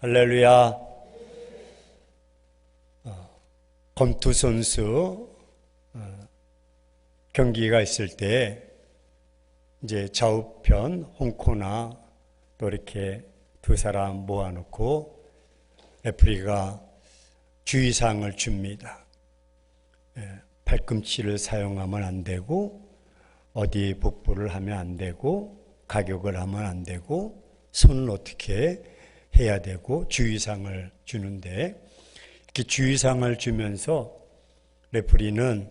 할렐루야. 검투 선수 경기가 있을 때 이제 좌우편 홍코나 또 이렇게 두 사람 모아놓고 레프리가 주의사항을 줍니다. 팔꿈치를 사용하면 안 되고, 어디 복부를 하면 안 되고, 가격을 하면 안 되고, 손은 어떻게 해야 되고, 주의사항을 주는데, 이렇게 주의사항을 주면서 레프리는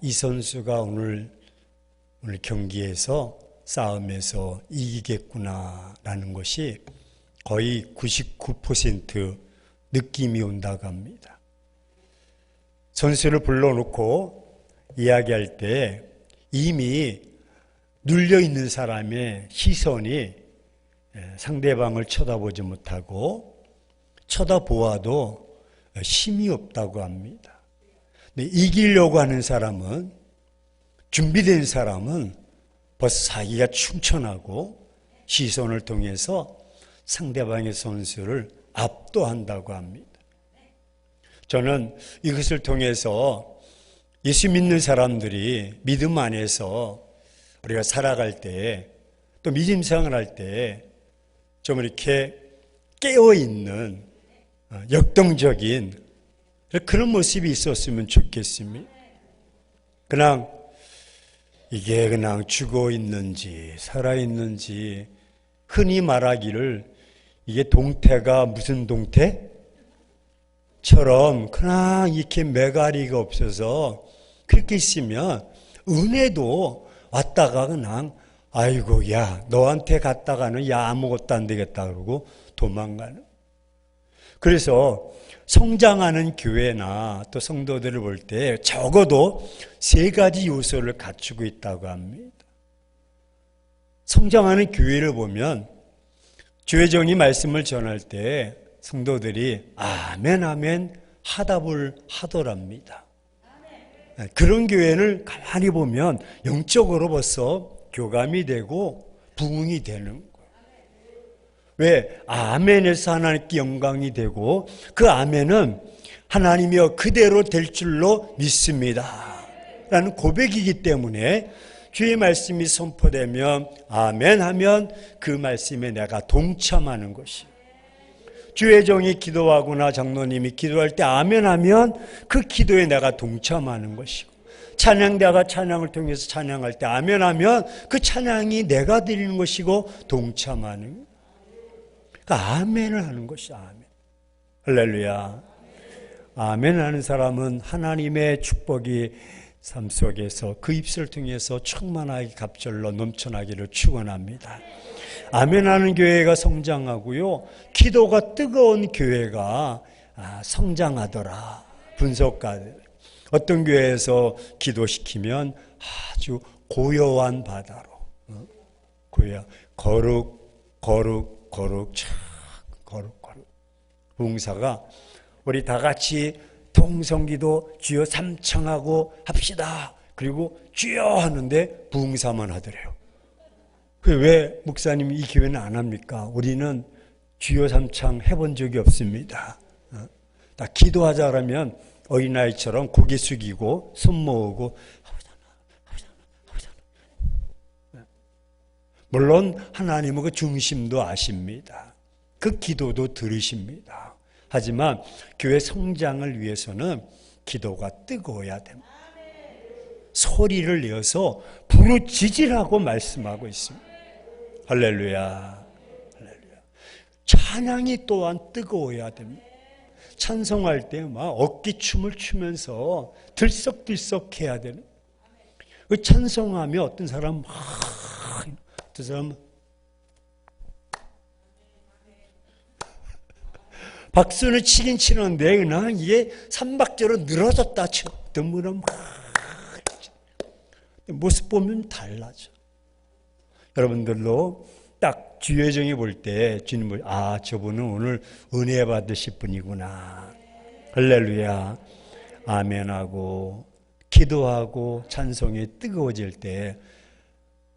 이 선수가 오늘 경기에서 싸움에서 이기겠구나라는 것이 거의 99% 느낌이 온다고 합니다. 선수를 불러놓고 이야기할 때 이미 눌려있는 사람의 시선이 상대방을 쳐다보지 못하고 쳐다보아도 힘이 없다고 합니다. 근데 이기려고 하는 사람은, 준비된 사람은 벌써 자기가 충천하고 시선을 통해서 상대방의 선수를 압도한다고 합니다. 저는 이것을 통해서 예수 믿는 사람들이 믿음 안에서 우리가 살아갈 때, 또 믿음 생활할 때 좀 이렇게 깨어있는 역동적인 그런 모습이 있었으면 좋겠습니다. 이게 그냥 죽어 있는지 살아 있는지, 흔히 말하기를 이게 동태가 무슨 동태처럼 그냥 이렇게 매가리가 없어서 그렇게 있으면 은혜도 왔다가 그냥 아이고 야 너한테 갔다가는 야 아무것도 안 되겠다 그러고 도망가는. 그래서 성장하는 교회나 또 성도들을 볼 때 적어도 3가지 요소를 갖추고 있다고 합니다. 성장하는 교회를 보면 주회장이 말씀을 전할 때 성도들이 아멘 아멘 하답을 하더랍니다. 그런 교회를 가만히 보면 영적으로 벌써 교감이 되고 부흥이 되는 거예요. 왜? 아멘에서 하나님께 영광이 되고 그 아멘은 하나님이여 그대로 될 줄로 믿습니다 라는 고백이기 때문에 주의 말씀이 선포되면 아멘 하면 그 말씀에 내가 동참하는 것이에요. 주의 종이 기도하거나 장로님이 기도할 때 아멘 하면 그 기도에 내가 동참하는 것이고, 찬양대가 찬양을 통해서 찬양할 때 아멘 하면 그 찬양이 내가 드리는 것이고 동참하는 거예요. 그러니까 아멘을 하는 것이 아멘. 할렐루야. 아멘 하는 사람은 하나님의 축복이 삶 속에서 그 입술을 통해서 충만하게 갑절로 넘쳐나기를 축원합니다. 아멘 하는 교회가 성장하고요, 기도가 뜨거운 교회가 성장하더라. 분석가들 어떤 교회에서 기도시키면 아주 고요한 바다로 거룩 부흥사가 우리 다 같이 통성기도 주여 삼창하고 합시다. 그리고 주여 하는데 부흥사만 하더래요. 왜 목사님이 이 교회는 안 합니까? 우리는 주여 삼창 해본 적이 없습니다. 다 기도하자 그러면 어린아이처럼 고개 숙이고 손 모으고 물론 하나님은 그 중심도 아십니다. 그 기도도 들으십니다. 하지만 교회 성장을 위해서는 기도가 뜨거워야 됩니다. 소리를 내어서 부르짖으라고 말씀하고 있습니다. 할렐루야. 할렐루야. 찬양이 또한 뜨거워야 됩니다. 찬송할 때 막 어깨춤을 추면서 들썩들썩 해야 되는. 그 찬송하며 어떤 사람 어떤 사람 박수는 치긴 치는데 그냥 이게 삼박자로 늘어졌다 쳐. 어떤 분은 모습 보면 달라져. 여러분들도 딱 주여정이 볼 때 주님을 저분은 오늘 은혜 받으실 분이구나. 할렐루야. 아멘하고 기도하고 찬송이 뜨거워질 때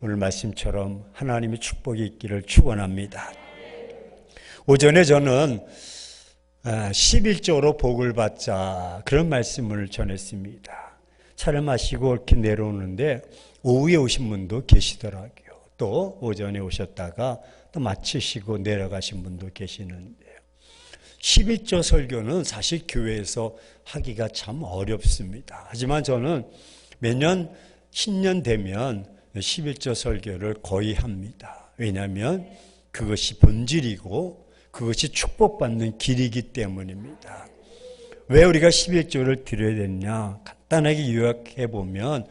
오늘 말씀처럼 하나님의 축복이 있기를 축원합니다. 오전에 저는 11조로 복을 받자 그런 말씀을 전했습니다. 차를 마시고 이렇게 내려오는데 오후에 오신 분도 계시더라고요. 또 오전에 오셨다가 또 마치시고 내려가신 분도 계시는데요. 11조 설교는 사실 교회에서 하기가 참 어렵습니다. 하지만 저는 매년 신년 되면 11조 설교를 거의 합니다. 왜냐하면 그것이 본질이고 그것이 축복받는 길이기 때문입니다. 왜 우리가 11조를 드려야 되느냐? 간단하게 요약해 보면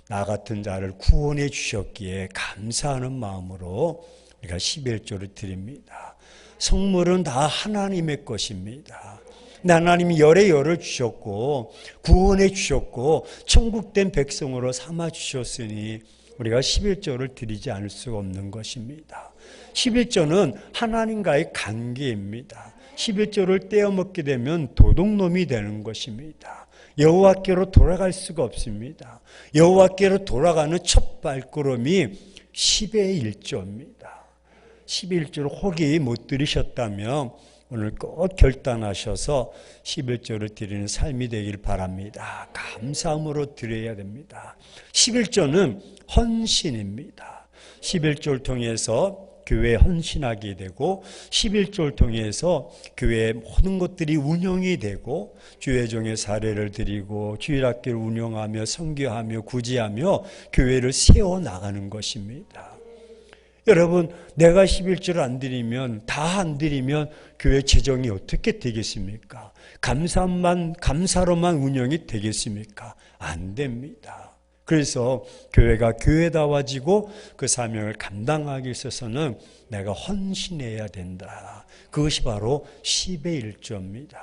나 같은 자를 구원해 주셨기에 감사하는 마음으로 우리가 11조를 드립니다. 성물은 다 하나님의 것입니다. 하나님이 열의 열을 주셨고 구원해 주셨고 천국된 백성으로 삼아 주셨으니 우리가 11조를 드리지 않을 수가 없는 것입니다. 11조는 하나님과의 관계입니다. 11조를 떼어먹게 되면 도둑놈이 되는 것입니다. 여호와께로 돌아갈 수가 없습니다. 여호와께로 돌아가는 첫 발걸음이 10의 1조입니다. 11조를 혹이 못 들으셨다면 오늘 꼭 결단하셔서 11조를 드리는 삶이 되길 바랍니다. 감사함으로 드려야 됩니다. 11조는 헌신입니다. 11조를 통해서 교회에 헌신하게 되고 11조를 통해서 교회의 모든 것들이 운영이 되고 주회종의 사례를 드리고 주일학교를 운영하며 선교하며 구제하며 교회를 세워나가는 것입니다. 여러분, 내가 11조를 안 드리면, 다 안 드리면 교회 재정이 어떻게 되겠습니까? 감사로만 운영이 되겠습니까? 안 됩니다. 그래서 교회가 교회다워지고 그 사명을 감당하기 있어서는 내가 헌신해야 된다. 그것이 바로 10의 1조입니다.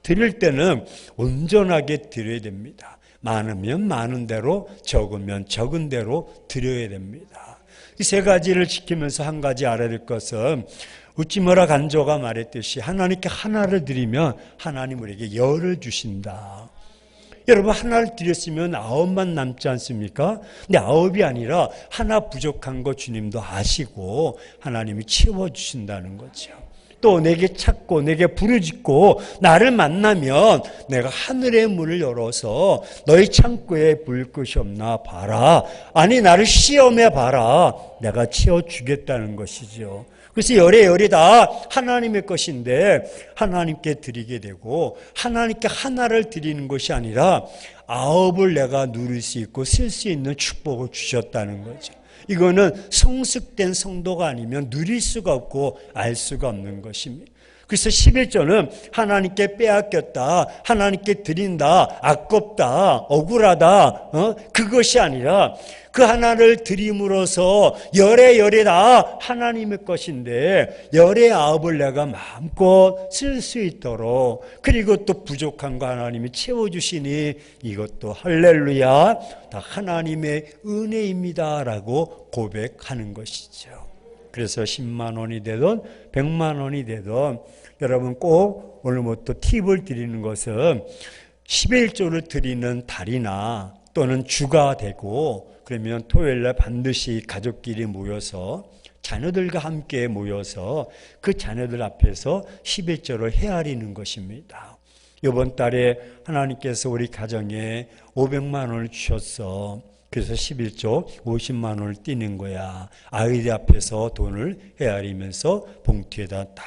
드릴 때는 온전하게 드려야 됩니다. 많으면 많은 대로, 적으면 적은 대로 드려야 됩니다. 이 세 가지를 지키면서 한 가지 알아야 될 것은 웃지마라 간조가 말했듯이 하나님께 하나를 드리면 하나님 우리에게 열을 주신다. 여러분, 하나를 드렸으면 9만 남지 않습니까? 근데 9이 아니라 하나 부족한 거 주님도 아시고 하나님이 채워주신다는 거죠. 또 내게 찾고 내게 부르짖고 나를 만나면 내가 하늘의 문을 열어서 너희 창고에 불 것이 없나 봐라. 아니, 나를 시험해 봐라. 내가 채워주겠다는 것이죠. 그래서 열이 다 하나님의 것인데 하나님께 드리게 되고 하나님께 하나를 드리는 것이 아니라 9을 내가 누릴 수 있고 쓸 수 있는 축복을 주셨다는 거죠. 이거는 성숙된 성도가 아니면 누릴 수가 없고 알 수가 없는 것입니다. 그래서 11조는 하나님께 빼앗겼다, 하나님께 드린다, 아깝다, 억울하다, 그것이 아니라 그 하나를 드림으로써 열의 다 하나님의 것인데 열의 9을 내가 마음껏 쓸 수 있도록, 그리고 또 부족한 거 하나님이 채워주시니 이것도 할렐루야, 다 하나님의 은혜입니다 라고 고백하는 것이죠. 그래서 10만 원이 되든 100만 원이 되든 여러분 꼭 오늘부터 팁을 드리는 것은 11조를 드리는 달이나 또는 주가 되고, 그러면 토요일날 반드시 가족끼리 모여서 자녀들과 함께 모여서 그 자녀들 앞에서 11조를 헤아리는 것입니다. 이번 달에 하나님께서 우리 가정에 500만 원을 주셨어. 그래서 11조 50만 원을 띄는 거야. 아이들 앞에서 돈을 헤아리면서 봉투에다 다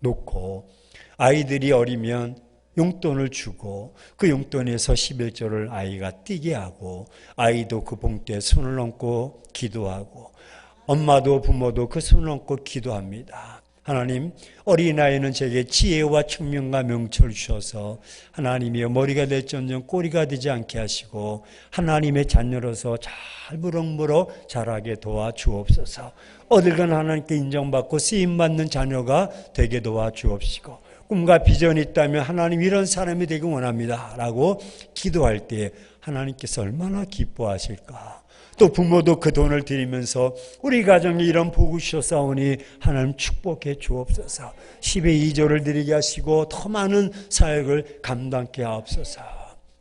놓고, 아이들이 어리면 용돈을 주고 그 용돈에서 11조를 아이가 띄게 하고, 아이도 그 봉투에 손을 얹고 기도하고, 엄마도 부모도 그 손을 얹고 기도합니다. 하나님, 어린아이는 제게 지혜와 청명과 명철을 주셔서 하나님이여 머리가 될지언정 꼬리가 되지 않게 하시고 하나님의 자녀로서 잘 무럭무럭 자라게 도와주옵소서. 어딜 가나 하나님께 인정받고 쓰임받는 자녀가 되게 도와주옵시고, 꿈과 비전이 있다면 하나님 이런 사람이 되기 원합니다 라고 기도할 때 하나님께서 얼마나 기뻐하실까. 또 부모도 그 돈을 드리면서 우리 가정에 이런 복을 주셨사오니 하나님 축복해 주옵소서. 10의 2조를 드리게 하시고 더 많은 사역을 감당케 하옵소서.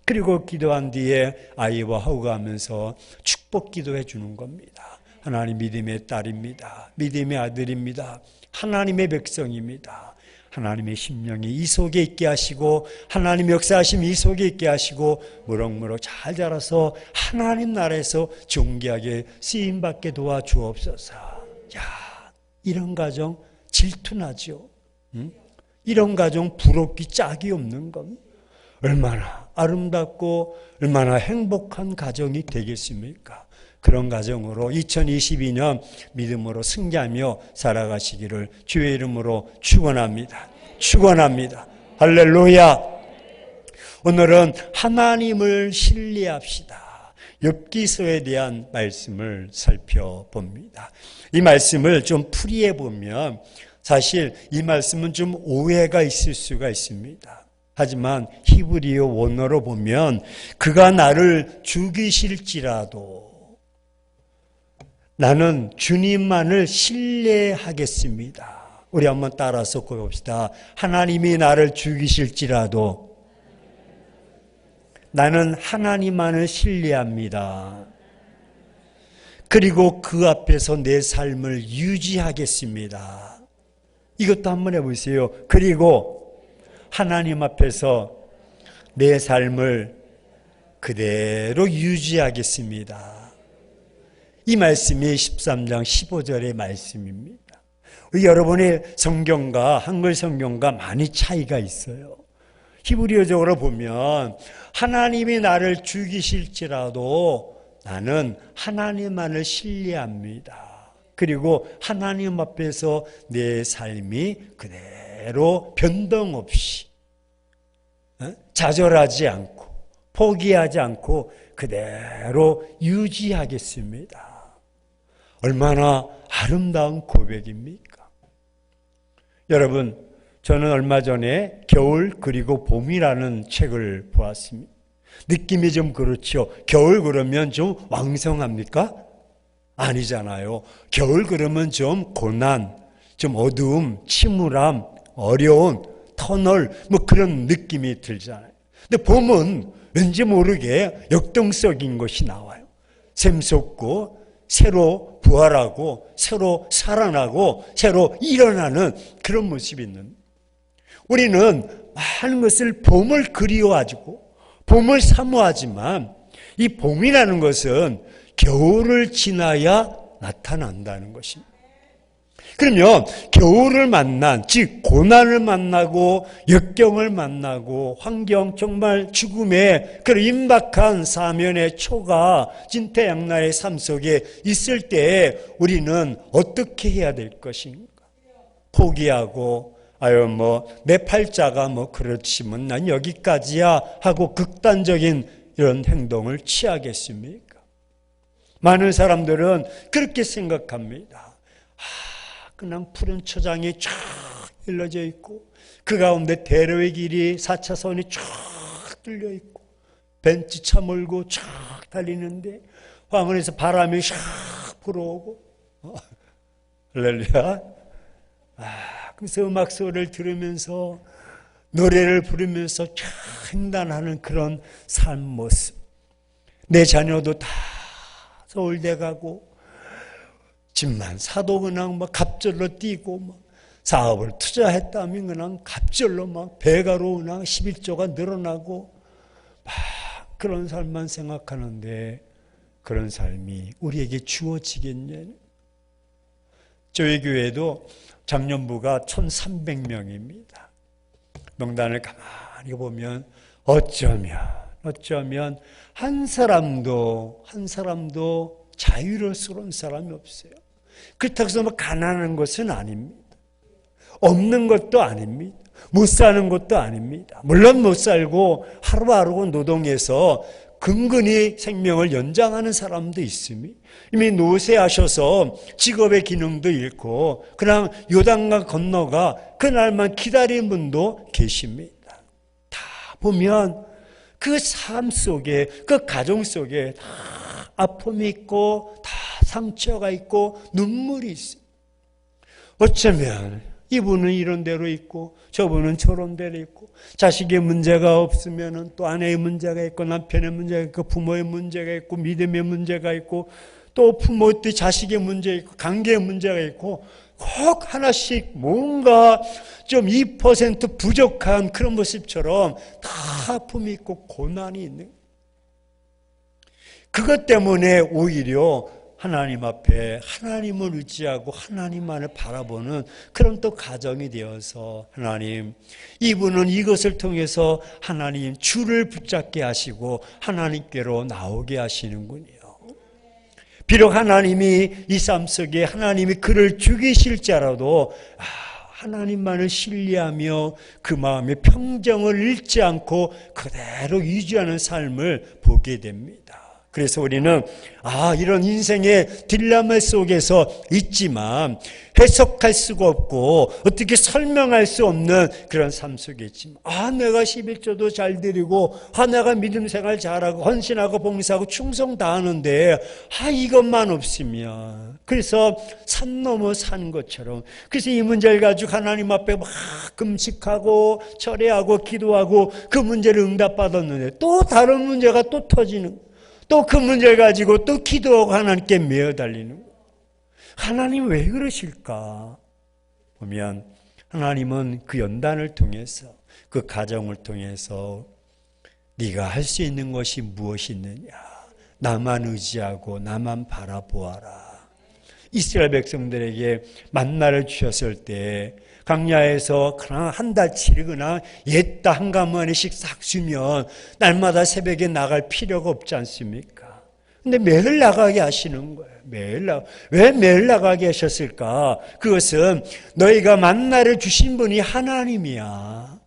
그리고 기도한 뒤에 아이와 허우하면서 축복 기도해 주는 겁니다. 하나님 믿음의 딸입니다. 믿음의 아들입니다. 하나님의 백성입니다. 하나님의 심령이 이 속에 있게 하시고 하나님 역사하심 이 속에 있게 하시고 무럭무럭 잘 자라서 하나님 나라에서 존귀하게 쓰임받게 도와주옵소서. 야, 이런 가정 질투나죠. 응? 이런 가정 부럽기 짝이 없는 겁니다. 얼마나 아름답고 얼마나 행복한 가정이 되겠습니까? 그런 가정으로 2022년 믿음으로 승리하며 살아가시기를 주의 이름으로 축원합니다. 축원합니다. 할렐루야. 오늘은 하나님을 신뢰합시다. 엽기서에 대한 말씀을 살펴봅니다. 이 말씀을 좀 풀이해 보면 사실 이 말씀은 좀 오해가 있을 수가 있습니다. 하지만 히브리어 원어로 보면 그가 나를 죽이실지라도 나는 주님만을 신뢰하겠습니다. 우리 한번 따라서 봅시다. 하나님이 나를 죽이실지라도 나는 하나님만을 신뢰합니다. 그리고 그 앞에서 내 삶을 유지하겠습니다. 이것도 한번 해보세요. 그리고 하나님 앞에서 내 삶을 그대로 유지하겠습니다. 이 말씀이 13장 15절의 말씀입니다. 여러분의 성경과 한글 성경과 많이 차이가 있어요. 히브리어적으로 보면 하나님이 나를 죽이실지라도 나는 하나님만을 신뢰합니다. 그리고 하나님 앞에서 내 삶이 그대로 변동 없이 좌절하지 않고 포기하지 않고 그대로 유지하겠습니다. 얼마나 아름다운 고백입니까? 여러분, 저는 얼마 전에 겨울 그리고 봄이라는 책을 보았습니다. 느낌이 좀 그렇죠. 겨울 그러면 좀 왕성합니까? 아니잖아요. 겨울 그러면 좀 고난, 좀 어두움, 침울함, 어려운, 터널 뭐 그런 느낌이 들잖아요. 근데 봄은 왠지 모르게 역동적인 것이 나와요. 샘솟고 새로 부활하고 새로 살아나고 새로 일어나는 그런 모습이 있는. 우리는 많은 것을 봄을 그리워하고 봄을 사모하지만 이 봄이라는 것은 겨울을 지나야 나타난다는 것입니다. 그러면 겨울을 만난, 즉 고난을 만나고 역경을 만나고 환경 정말 죽음의 그런 임박한 사면의 초가 진퇴양난의 삶 속에 있을 때 우리는 어떻게 해야 될 것인가? 포기하고 아유 내 팔자가 그렇지만 난 여기까지야 하고 극단적인 이런 행동을 취하겠습니까? 많은 사람들은 그렇게 생각합니다. 그냥 푸른 초장이 쫙 일러져 있고 그 가운데 대로의 길이 4차선이 쫙 뚫려 있고 벤츠차 몰고 쫙 달리는데 황혼에서 바람이 쫙 불어오고 할렐루야. 그래서 음악 소리를 들으면서 노래를 부르면서 쫙 횡단하는 그런 삶 모습. 내 자녀도 다 서울대 가고 집만 사도 그냥 갑절로 뛰고 사업을 투자했다면 그냥 갑절로 배가로 그냥 11조가 늘어나고 그런 삶만 생각하는데 그런 삶이 우리에게 주어지겠냐? 저희 교회도 장년부가 1300명입니다. 명단을 가만히 보면 어쩌면 한 사람도 자유로운 사람이 없어요. 그렇다고 해서 가난한 것은 아닙니다. 없는 것도 아닙니다. 못 사는 것도 아닙니다. 물론 못 살고 하루하루 노동해서 근근히 생명을 연장하는 사람도 있습니다. 이미 노쇠하셔서 직업의 기능도 잃고 그냥 요단강 건너가 그날만 기다리는 분도 계십니다. 다 보면 그 삶 속에 그 가정 속에 다 아픔이 있고 다 상처가 있고 눈물이 있어요. 어쩌면 이분은 이런 대로 있고 저분은 저런 대로 있고 자식의 문제가 없으면 또 아내의 문제가 있고 남편의 문제가 있고 부모의 문제가 있고 믿음의 문제가 있고 또 부모 때 자식의 문제 있고 관계의 문제가 있고 꼭 하나씩 뭔가 좀 2% 부족한 그런 모습처럼 다 아픔이 있고 고난이 있는, 그것 때문에 오히려 하나님 앞에 하나님을 의지하고 하나님만을 바라보는 그런 또 가정이 되어서, 하나님, 이분은 이것을 통해서 하나님 주를 붙잡게 하시고 하나님께로 나오게 하시는군요. 비록 하나님이 이 삶 속에 하나님이 그를 죽이실지라도 하나님만을 신뢰하며 그 마음의 평정을 잃지 않고 그대로 유지하는 삶을 보게 됩니다. 그래서 우리는 이런 인생의 딜레마 속에서 있지만, 해석할 수가 없고 어떻게 설명할 수 없는 그런 삶 속에 있지만, 내가 11조도 잘 드리고 내가 믿음 생활 잘하고 헌신하고 봉사하고 충성 다하는데 이것만 없으면, 그래서 산 넘어 사는 것처럼, 그래서 이 문제를 가지고 하나님 앞에 막 금식하고 철회하고 기도하고 그 문제를 응답받았는데 또 다른 문제가 또 터지는, 또 그 문제를 가지고 또 기도하고 하나님께 매어달리는, 하나님 왜 그러실까? 보면 하나님은 그 연단을 통해서, 그 가정을 통해서 네가 할 수 있는 것이 무엇이 있느냐, 나만 의지하고 나만 바라보아라. 이스라엘 백성들에게 만나를 주셨을 때 광야에서 그냥 한 달치를 그냥 옛다 한 가마니씩 싹 주면 날마다 새벽에 나갈 필요가 없지 않습니까? 근데 매일 나가게 하시는 거예요. 왜 매일 나가게 하셨을까? 그것은 너희가 만나를 주신 분이 하나님이야.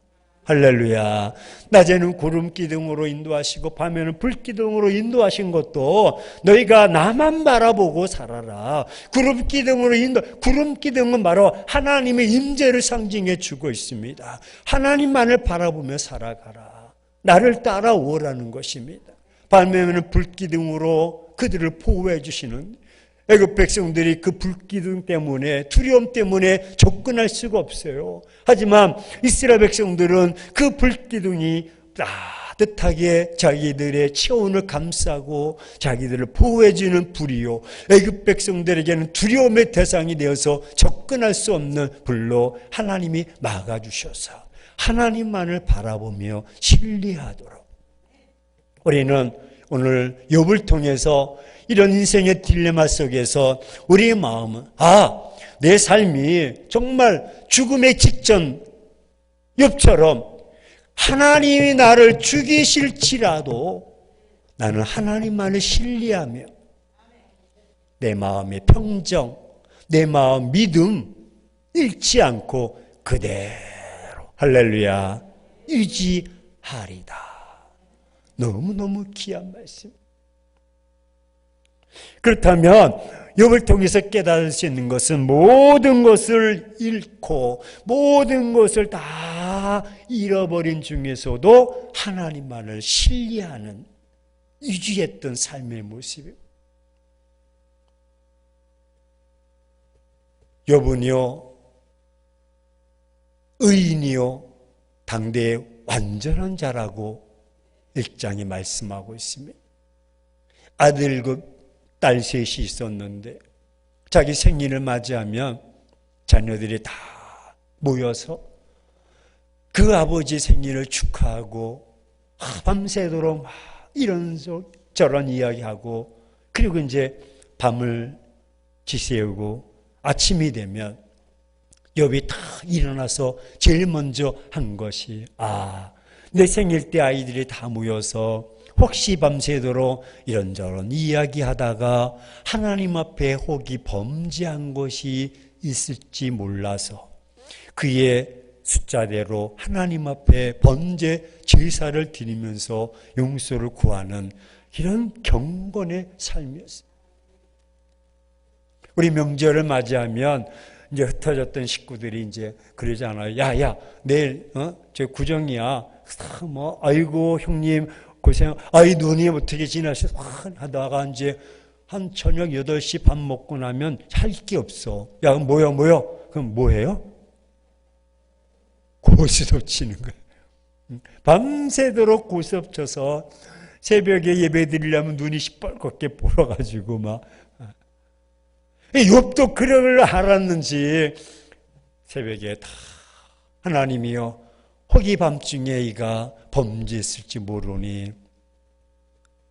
할렐루야. 낮에는 구름 기둥으로 인도하시고 밤에는 불 기둥으로 인도하신 것도 너희가 나만 바라보고 살아라. 구름 기둥은 바로 하나님의 임재를 상징해 주고 있습니다. 하나님만을 바라보며 살아가라. 나를 따라오라는 것입니다. 밤에는 불 기둥으로 그들을 보호해 주시는, 애굽 백성들이 그 불기둥 때문에, 두려움 때문에 접근할 수가 없어요. 하지만 이스라엘 백성들은 그 불기둥이 따뜻하게 자기들의 체온을 감싸고 자기들을 보호해주는 불이요, 애굽 백성들에게는 두려움의 대상이 되어서 접근할 수 없는 불로 하나님이 막아주셔서 하나님만을 바라보며 신뢰하도록, 우리는 오늘 욥을 통해서 이런 인생의 딜레마 속에서 우리의 마음은 내 삶이 정말 죽음의 직전 욥처럼 하나님이 나를 죽이실지라도 나는 하나님만을 신뢰하며 내 마음의 평정, 내 마음 믿음 잃지 않고 그대로 할렐루야 유지하리다. 너무너무 귀한 말씀. 그렇다면 욥을 통해서 깨달을 수 있는 것은 모든 것을 잃고 모든 것을 다 잃어버린 중에서도 하나님만을 신뢰하는, 유지했던 삶의 모습이에요. 욥은요, 의인이요 당대의 완전한 자라고 1장에 말씀하고 있습니다. 아들 딸 셋이 있었는데 자기 생일을 맞이하면 자녀들이 다 모여서 그 아버지 생일을 축하하고 밤새도록 막 이런저런 이야기하고, 그리고 이제 밤을 지새우고 아침이 되면 욥이 다 일어나서 제일 먼저 한 것이 내 생일 때 아이들이 다 모여서 혹시 밤새도록 이런저런 이야기하다가 하나님 앞에 혹이 범죄한 것이 있을지 몰라서 그의 숫자대로 하나님 앞에 번제 제사를 드리면서 용서를 구하는 이런 경건의 삶이었어요. 우리 명절을 맞이하면 이제 흩어졌던 식구들이 이제 그러잖아요. 야, 내일 저 구정이야. 아이고 형님 고생. 누님 어떻게 지나셔? 하다가 이제 한 저녁 8시 밥 먹고 나면 할 게 없어. 야, 그럼 모여. 그럼 뭐 해요? 고스톱 치는 거예요. 밤새도록 고스톱 쳐서 새벽에 예배 드리려면 눈이 시뻘겋게 보여가지고 막 욥도 그를 알았는지 새벽에 다 하나님이여 혹이 밤중에 이가 범죄했을지 모르니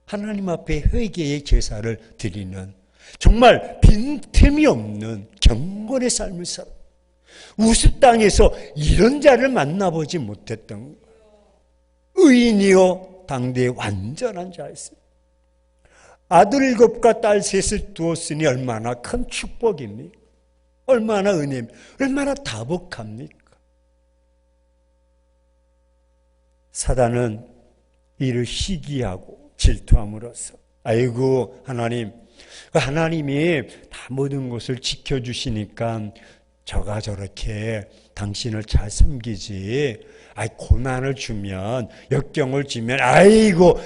하나님 앞에 회개의 제사를 드리는 정말 빈틈이 없는 경건의 삶을 살아. 우스 땅에서 이런 자를 만나보지 못했던 거예요. 의인이요 당대의 완전한 자였습니다. 아들 7과 딸 3을 두었으니 얼마나 큰 축복입니까? 얼마나 은혜입니까? 얼마나 다복합니까? 사단은 이를 시기하고 질투함으로써 아이고 하나님이 다 모든 것을 지켜주시니까 저가 저렇게 당신을 잘 섬기지 고난을 주면 역경을 주면 아이고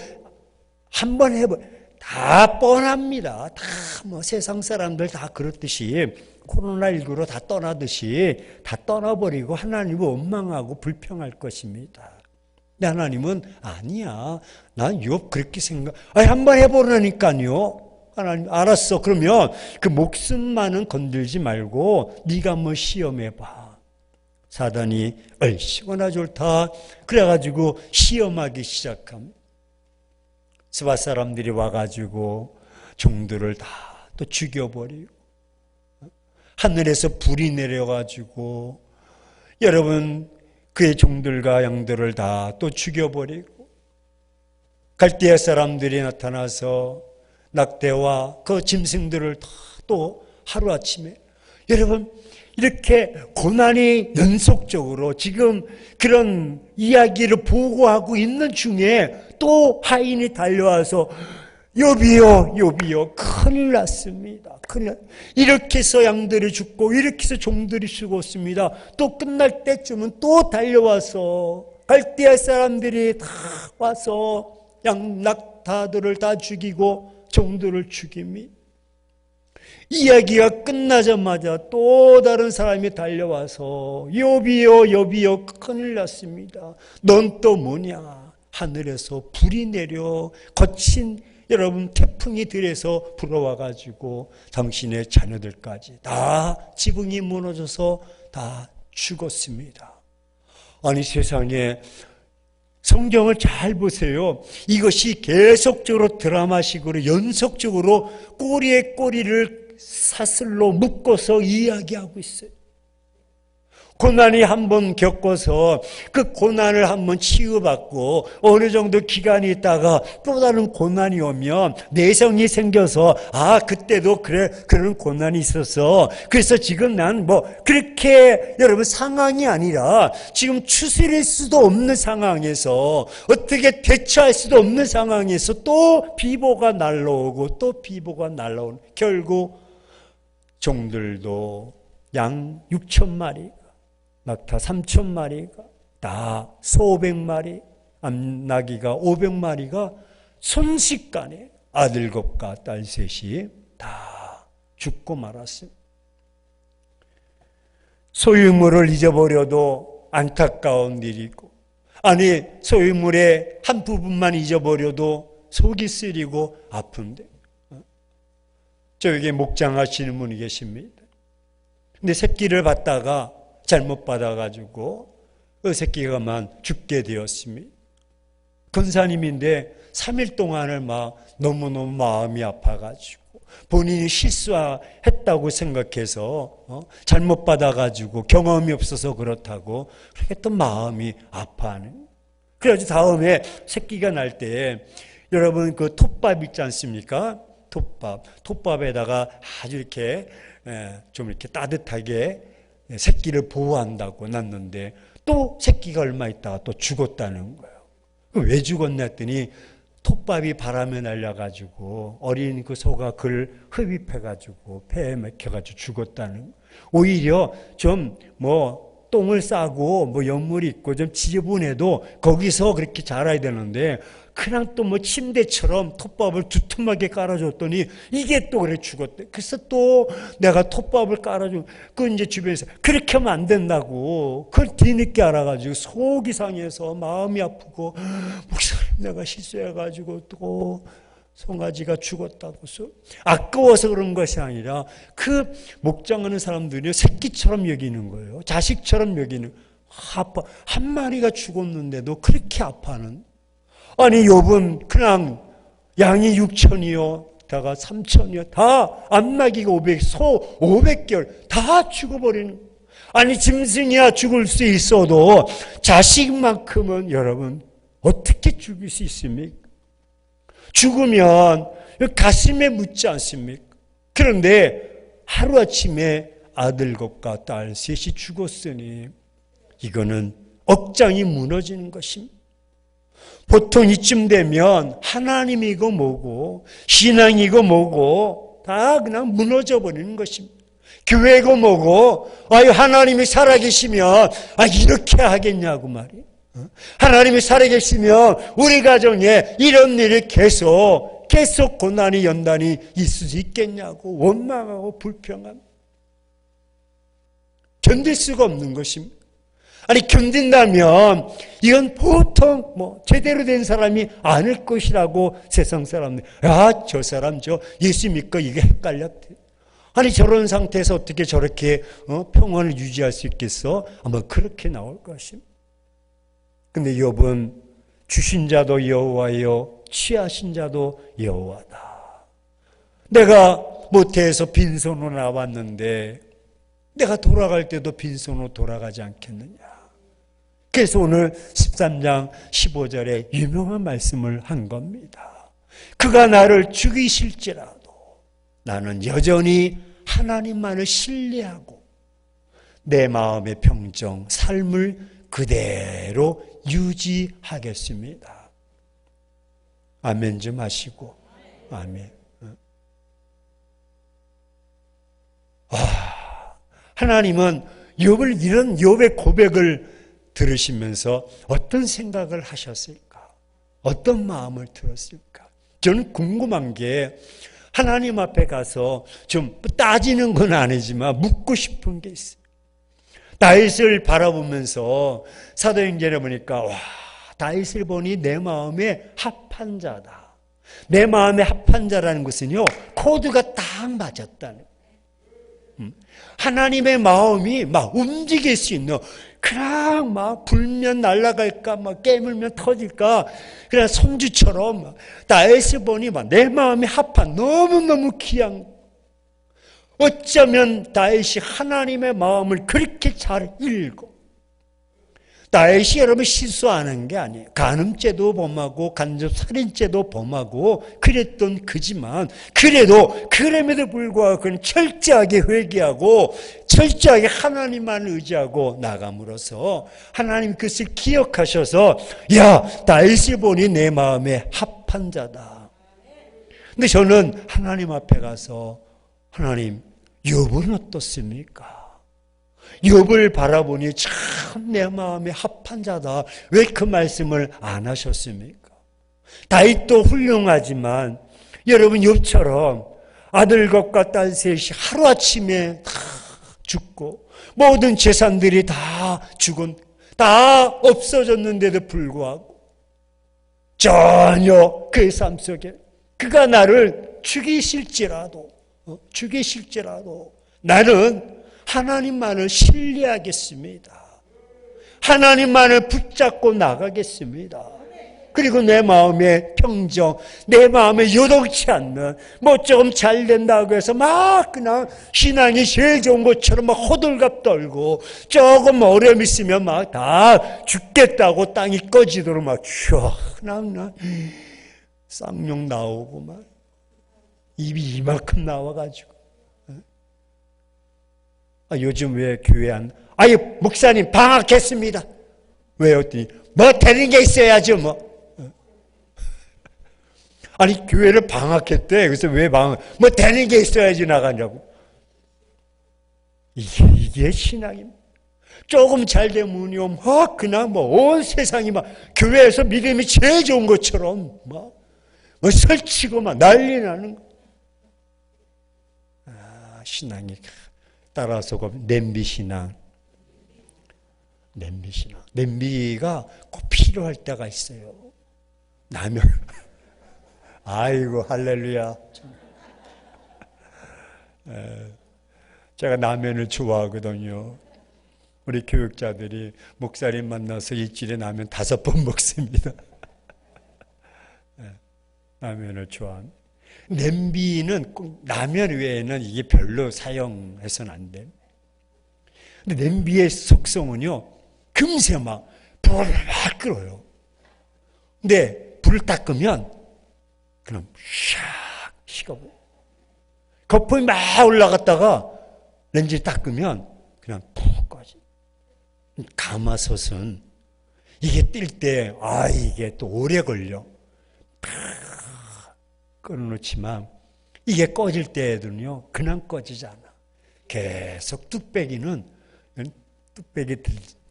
한번 해봐. 다 뻔합니다. 다 뭐 세상 사람들 다 그렇듯이 코로나19로 다 떠나듯이 다 떠나버리고 하나님을 원망하고 불평할 것입니다. 근데 하나님은 아니야. 난 욥 그렇게 한번 해보라니까요. 하나님 알았어. 그러면 그 목숨만은 건들지 말고 네가 한번 시험해봐. 사단이 얼씨구나 좋다. 그래가지고 시험하기 시작합니다. 스바 사람들이 와가지고 종들을 다 또 죽여버리고 하늘에서 불이 내려가지고 여러분 그의 종들과 양들을 다 또 죽여버리고 갈대아 사람들이 나타나서 낙대와 그 짐승들을 다 또 하루아침에 여러분 이렇게 고난이 연속적으로 지금 그런 이야기를 보고하고 있는 중에 또 하인이 달려와서 욥이요 큰일 났습니다. 이렇게 해서 양들이 죽고 이렇게 해서 종들이 죽었습니다. 또 끝날 때쯤은 또 달려와서 갈대아 사람들이 다 와서 낙타들을 다 죽이고 종들을 죽입니다. 이야기가 끝나자마자 또 다른 사람이 달려와서 욥이요 큰일 났습니다. 넌 또 뭐냐? 하늘에서 불이 내려 거친 여러분 태풍이 들에서 불어와가지고 당신의 자녀들까지 다 지붕이 무너져서 다 죽었습니다. 아니 세상에 성경을 잘 보세요. 이것이 계속적으로 드라마식으로 연속적으로 꼬리에 꼬리를 사슬로 묶어서 이야기하고 있어요. 고난이 한번 겪어서 그 고난을 한번 치유받고 어느 정도 기간이 있다가 또 다른 고난이 오면 내성이 생겨서 그때도 그런 고난이 있었어. 그래서 지금 난 그렇게 여러분 상황이 아니라 지금 추스릴 수도 없는 상황에서 어떻게 대처할 수도 없는 상황에서 또 비보가 날라오고 또 비보가 날라오는 결국 종들도 양 6,000마리 낙타 3,000마리가 다 소 500마리 암나귀가 500마리가 순식간에 아들 7과 딸 3이 다 죽고 말았습니다. 소유물을 잊어버려도 안타까운 일이고 소유물의 한 부분만 잊어버려도 속이 쓰리고 아픈데 저에게 목장하시는 분이 계십니다. 근데 새끼를 받다가 잘못 받아가지고 그 새끼가만 죽게 되었습니다. 권사님인데 3일 동안을 너무너무 마음이 아파가지고 본인이 실수했다고 생각해서 잘못 받아가지고 경험이 없어서 그렇다고 그렇게 또 마음이 아파하는. 그래가지고 다음에 새끼가 날 때 여러분 그 톱밥 있지 않습니까? 톱밥에다가 아주 이렇게 좀 이렇게 따뜻하게 새끼를 보호한다고 놨는데 또 새끼가 얼마 있다가 또 죽었다는 거예요. 왜 죽었나 했더니 톱밥이 바람에 날려가지고 어린 그 소가 그를 흡입해가지고 폐에 막혀가지고 죽었다는 거예요. 오히려 좀 똥을 싸고 연물이 있고 좀 지저분해도 거기서 그렇게 자라야 되는데 그냥 또 침대처럼 톱밥을 두툼하게 깔아줬더니 이게 또 그래 죽었대. 그래서 또 내가 톱밥을 깔아주고 이제 주변에서 그렇게 하면 안 된다고 그걸 뒤늦게 알아가지고 속이 상해서 마음이 아프고 목사님 내가 실수해가지고 또 송아지가 죽었다고서 아까워서 그런 것이 아니라 그 목장하는 사람들이 새끼처럼 여기는 거예요. 자식처럼 여기는. 아파. 한 마리가 죽었는데도 그렇게 아파하는. 아니 욥은 그냥 양이 6천이요 다가 3천이요 다 안마기가 500, 소 500개월 다 죽어버리는. 아니 짐승이야 죽을 수 있어도 자식만큼은 여러분 어떻게 죽일 수 있습니까? 죽으면 가슴에 묻지 않습니까? 그런데 하루아침에 아들 것과 딸 셋이 죽었으니 이거는 억장이 무너지는 것입니다. 보통 이쯤 되면 하나님이고 뭐고 신앙이고 뭐고 다 그냥 무너져 버리는 것입니다. 교회고 뭐고 아유 하나님이 살아계시면 이렇게 하겠냐고 말이에요. 하나님이 살아계시면 우리 가정에 이런 일이 계속 고난이 연단이 있을 수 있겠냐고 원망하고 불평함. 견딜 수가 없는 것입니다. 아니 견딘다면 이건 보통 제대로 된 사람이 아닐 것이라고 세상 사람들 저 사람 저 예수 믿고 이게 헷갈렸대. 아니 저런 상태에서 어떻게 저렇게 평안을 유지할 수 있겠어? 아마 그렇게 나올 것입니다. 근데 욥은 주신 자도 여호와요 취하신 자도 여호와다. 내가 모태에서 빈손으로 나왔는데 내가 돌아갈 때도 빈손으로 돌아가지 않겠느냐. 그래서 오늘 13장 15절에 유명한 말씀을 한 겁니다. 그가 나를 죽이실지라도 나는 여전히 하나님만을 신뢰하고 내 마음의 평정, 삶을 그대로 유지하겠습니다. 아멘 좀 하시고. 아멘. 하나님은 욥을 이런 욥의 고백을 들으시면서 어떤 생각을 하셨을까? 어떤 마음을 들었을까? 저는 궁금한 게 하나님 앞에 가서 좀 따지는 건 아니지만 묻고 싶은 게 있어요. 다윗을 바라보면서 사도행전에 보니까 다윗을 보니 내 마음에 합한 자다. 내 마음에 합한 자라는 것은요 코드가 딱 맞았다는. 하나님의 마음이 막 움직일 수 있는 그냥 막 불면 날아갈까 막 깨물면 터질까 그냥 송주처럼 다윗을 보니 막 내 마음에 합한 너무너무 귀한. 어쩌면 다윗이 하나님의 마음을 그렇게 잘 읽고 다윗이 여러분 실수하는 게 아니에요. 간음죄도 범하고 간접살인죄도 범하고 그랬던 그지만 그럼에도 불구하고 그는 철저하게 회개하고 철저하게 하나님만 의지하고 나감으로써 하나님 그것을 기억하셔서 다윗을 보니 내 마음에 합한 자다. 근데 저는 하나님 앞에 가서 하나님 욥은 어떻습니까? 욥을 바라보니 참 내 마음에 합한 자다. 왜 그 말씀을 안 하셨습니까? 다윗도 훌륭하지만 여러분 욥처럼 아들 것과 딸 셋이 하루아침에 다 죽고 모든 재산들이 다 다 없어졌는데도 불구하고 전혀 그의 삶 속에 그가 나를 죽이실지라도 나는 하나님만을 신뢰하겠습니다. 하나님만을 붙잡고 나가겠습니다. 그리고 내 마음의 평정, 내 마음에 요동치 않는 조금 잘 된다고 해서 막 그냥 신앙이 제일 좋은 것처럼 막 호들갑 떨고 조금 어려움 있으면 막 다 죽겠다고 땅이 꺼지도록 막 그냥 쌍욕 나오고 막 입이 이만큼 나와가지고 요즘 왜 교회 목사님 방학했습니다. 왜요? 되는 게 있어야죠 아니 교회를 방학했대. 그래서 왜 되는 게 있어야지 나가냐고. 이게 신앙입니다. 조금 잘 되면요 그냥 온 세상이 교회에서 믿음이 제일 좋은 것처럼 설치고 난리 나는 거. 신앙이 따라서 냄비신앙. 냄비가 꼭 필요할 때가 있어요. 라면. 아이고 할렐루야. 제가 라면을 좋아하거든요. 우리 교육자들이 목사님 만나서 일주일에 라면 5번 먹습니다. 라면을 좋아합니다. 냄비는 꼭 라면 외에는 이게 별로 사용해서는 안 돼요. 근데 냄비의 속성은요, 금세 막 불을 막 끓어요. 근데 불을 딱 끄면 그냥 샥 식어버려요. 거품이 막 올라갔다가 렌즈를 딱 끄면 그냥 푹 꺼져. 가마솥은 이게 뜰 때 이게 또 오래 걸려. 끊어놓지만 이게 꺼질 때에도요 그냥 꺼지지 않아. 계속 뚝배기는 뚝배기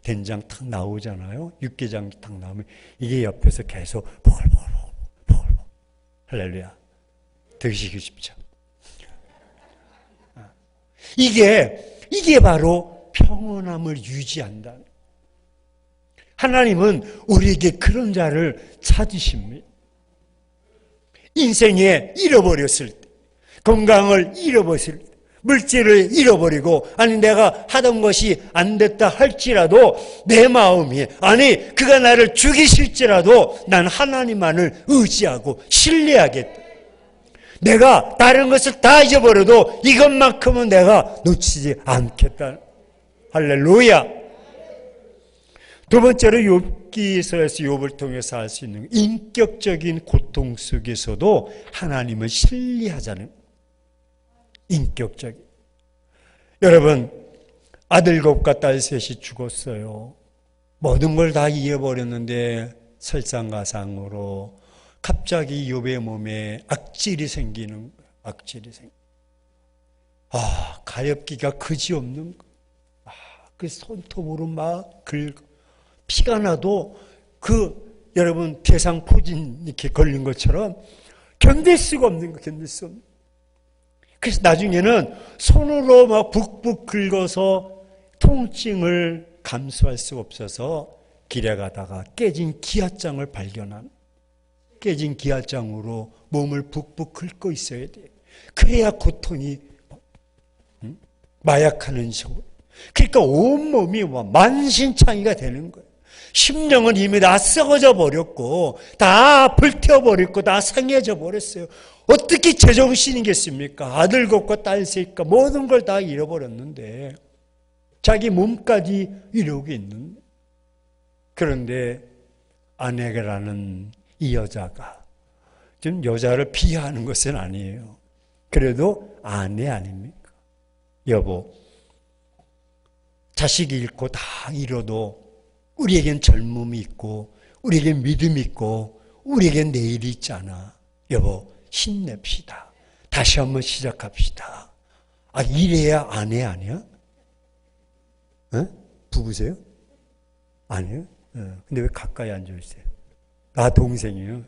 된장 탁 나오잖아요. 육개장 탁 나오면 이게 옆에서 계속 보글보글 할렐루야 드시고 싶죠. 이게 바로 평온함을 유지한다. 하나님은 우리에게 그런 자를 찾으십니다. 인생에 잃어버렸을 때, 건강을 잃어버렸을 때, 물질을 잃어버리고, 아니 내가 하던 것이 안 됐다 할지라도 내 마음이, 아니 그가 나를 죽이실지라도 난 하나님만을 의지하고 신뢰하겠다. 내가 다른 것을 다 잊어버려도 이것만큼은 내가 놓치지 않겠다. 할렐루야. 두 번째로 욥기서에서 욥을 통해서 알 수 있는 인격적인 고통 속에서도 하나님을 신뢰하자는 인격적인. 여러분, 아들 곱과 딸 셋이 죽었어요. 모든 걸 다 잃어버렸는데 설상가상으로 갑자기 욥의 몸에 악질이 생기는 거예요. 악질이 생기는 거예요. 가엾기가 그지없는 거예요. 그 손톱으로 막 긁고 피가 나도 여러분 대상포진 이렇게 걸린 것처럼 견딜 수가 없는 거, 견딜 수 없는. 그래서 나중에는 손으로 막 북북 긁어서 통증을 감수할 수 없어서 길에 가다가 깨진 기아장을 발견한. 깨진 기아장으로 몸을 북북 긁고 있어야 돼. 그래야 고통이 마약하는 식으로. 그러니까 온몸이 만신창이가 되는 거예요. 심령은 이미 다 썩어져 버렸고 다 불태워버렸고 다 상해져 버렸어요. 어떻게 제정신이겠습니까? 아들 곱과 딸 셋과 모든 걸 다 잃어버렸는데 자기 몸까지 이러고 있는. 그런데 아내라는 이 여자가 지금 여자를 비하하는 것은 아니에요. 그래도 아내 아닙니까? 여보, 자식 잃고 다 잃어도 우리에겐 젊음이 있고 우리에겐 믿음이 있고 우리에겐 내일이 있잖아. 여보, 힘냅시다. 다시 한번 시작합시다. 이래야 아내 아니야? 부부세요? 아니요? 근데 왜 가까이 앉아있어요? 동생이에요.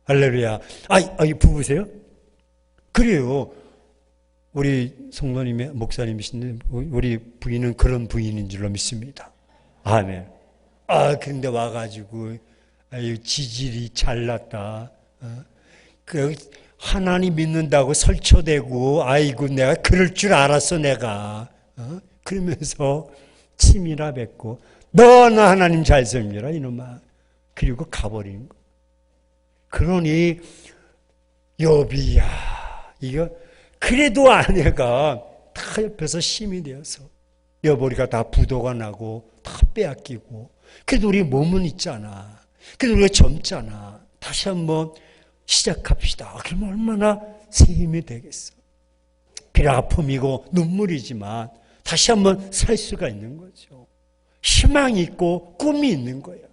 할렐루야. 부부세요? 그래요. 우리 성도님의 목사님이신데 우리 부인은 그런 부인인 줄로 믿습니다. 아멘. 근데 와가지고 지질이 잘났다. 하나님 믿는다고 설쳐대고 아이고 내가 그럴 줄 알았어 내가. 그러면서 침이나 뱉고 너나 하나님 잘 섬기라 이놈아. 그리고 가버린 거. 그러니 욥이야 이거 그래도 아내가 다 옆에서 힘이 되어서 여보리가 다 부도가 나고 다 빼앗기고 그래도 우리 몸은 있잖아. 그래도 우리가 젊잖아. 다시 한번 시작합시다. 그러면 얼마나 새 힘이 되겠어. 비록 아픔이고 눈물이지만 다시 한번 살 수가 있는 거죠. 희망이 있고 꿈이 있는 거예요.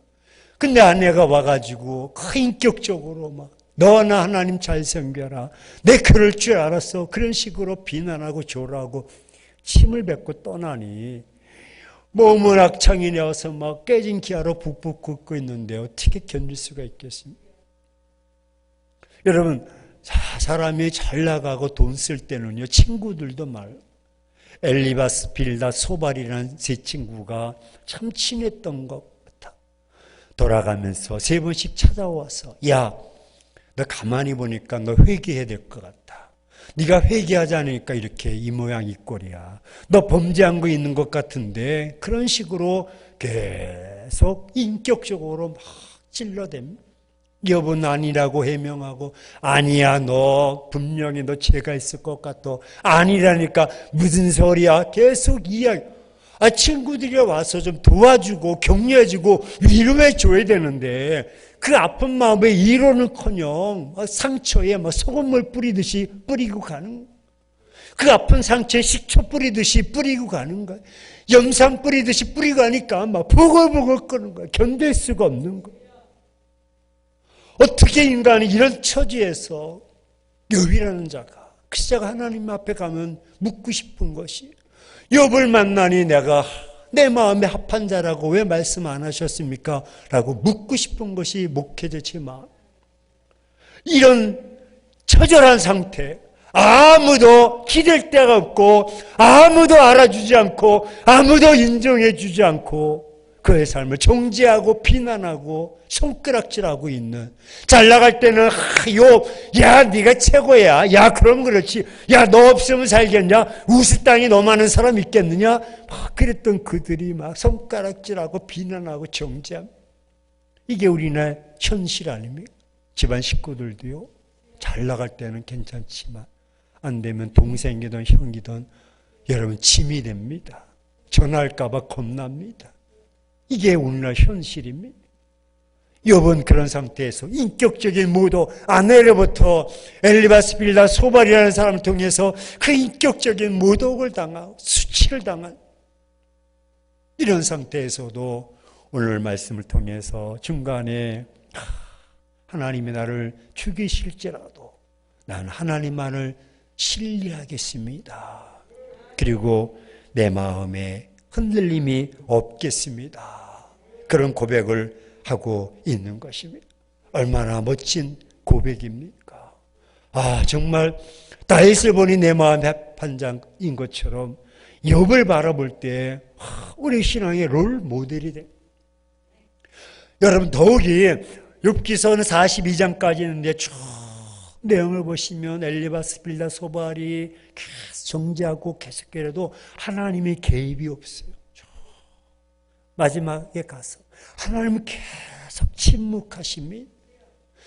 근데 아내가 와가지고 인격적으로 막 너나 하나님 잘 섬겨라. 내 그럴 줄 알았어. 그런 식으로 비난하고 조라하고 침을 뱉고 떠나니 몸은 악창이 내어서 막 깨진 기아로 북북 긋고 있는데 어떻게 견딜 수가 있겠습니까? 여러분, 사람이 잘 나가고 돈 쓸 때는요, 친구들도 엘리바스, 빌다, 소발이라는 세 친구가 참 친했던 것 같아. 돌아가면서 3번씩 찾아와서, 야, 너 가만히 보니까 너 회개해야 될 것 같다. 네가 회개하지 않으니까 이렇게 이 모양 이 꼴이야. 너 범죄한 거 있는 것 같은데 그런 식으로 계속 인격적으로 막 찔러댑니다. 여보는 아니라고 해명하고 아니야 너 분명히 너 죄가 있을 것 같아. 아니라니까 무슨 소리야. 계속 이야기. 친구들이 와서 좀 도와주고 격려해주고 위로해줘야 되는데 그 아픈 마음에 위로는커녕 상처에 소금물 뿌리듯이 뿌리고 가는 거야. 그 아픈 상처에 식초 뿌리듯이 뿌리고 가는 거야. 염산 뿌리듯이 뿌리고 가니까 막 보글보글 끄는 거야. 견딜 수가 없는 거야. 어떻게 인간이 이런 처지에서 욥이라는 자가 그 자가 하나님 앞에 가면 묻고 싶은 것이 욥을 만나니 내가 내 마음에 합한 자라고 왜 말씀 안 하셨습니까? 라고 묻고 싶은 것이 목회자 제 마음. 이런 처절한 상태, 아무도 기댈 데가 없고 아무도 알아주지 않고 아무도 인정해 주지 않고 그의 삶을 정죄하고 비난하고 손가락질하고 있는, 잘 나갈 때는 야 네가 최고야, 야 그럼 그렇지, 야 너 없으면 살겠냐, 우스 땅에 너 많은 사람 있겠느냐, 막 그랬던 그들이 막 손가락질하고 비난하고 정죄함. 이게 우리나라의 현실 아닙니까? 집안 식구들도요, 잘 나갈 때는 괜찮지만 안 되면 동생이든 형이든 여러분 짐이 됩니다. 전화할까 봐 겁납니다. 이게 오늘날 현실입니다. 욥은 그런 상태에서 인격적인 모도, 아내로부터 엘리바스 빌라 소발이라는 사람을 통해서 그 인격적인 모독을 당하고 수치를 당한 이런 상태에서도 오늘 말씀을 통해서 중간에 하나님이 나를 죽이실지라도 난 하나님만을 신뢰하겠습니다. 그리고 내 마음에 흔들림이 없겠습니다. 그런 고백을 하고 있는 것입니다. 얼마나 멋진 고백입니까? 정말 다윗을 보니 내 마음의 합판장인 것처럼 욥을 바라볼 때 우리 신앙의 롤 모델이 돼. 여러분 더욱이 욥기서는 42장까지 있는데 쭉 내용을 보시면 엘리바스 빌라 소발이 계속 정죄하고 계속해도 하나님의 개입이 없어요. 마지막에 가서 하나님은 계속 침묵하십니다.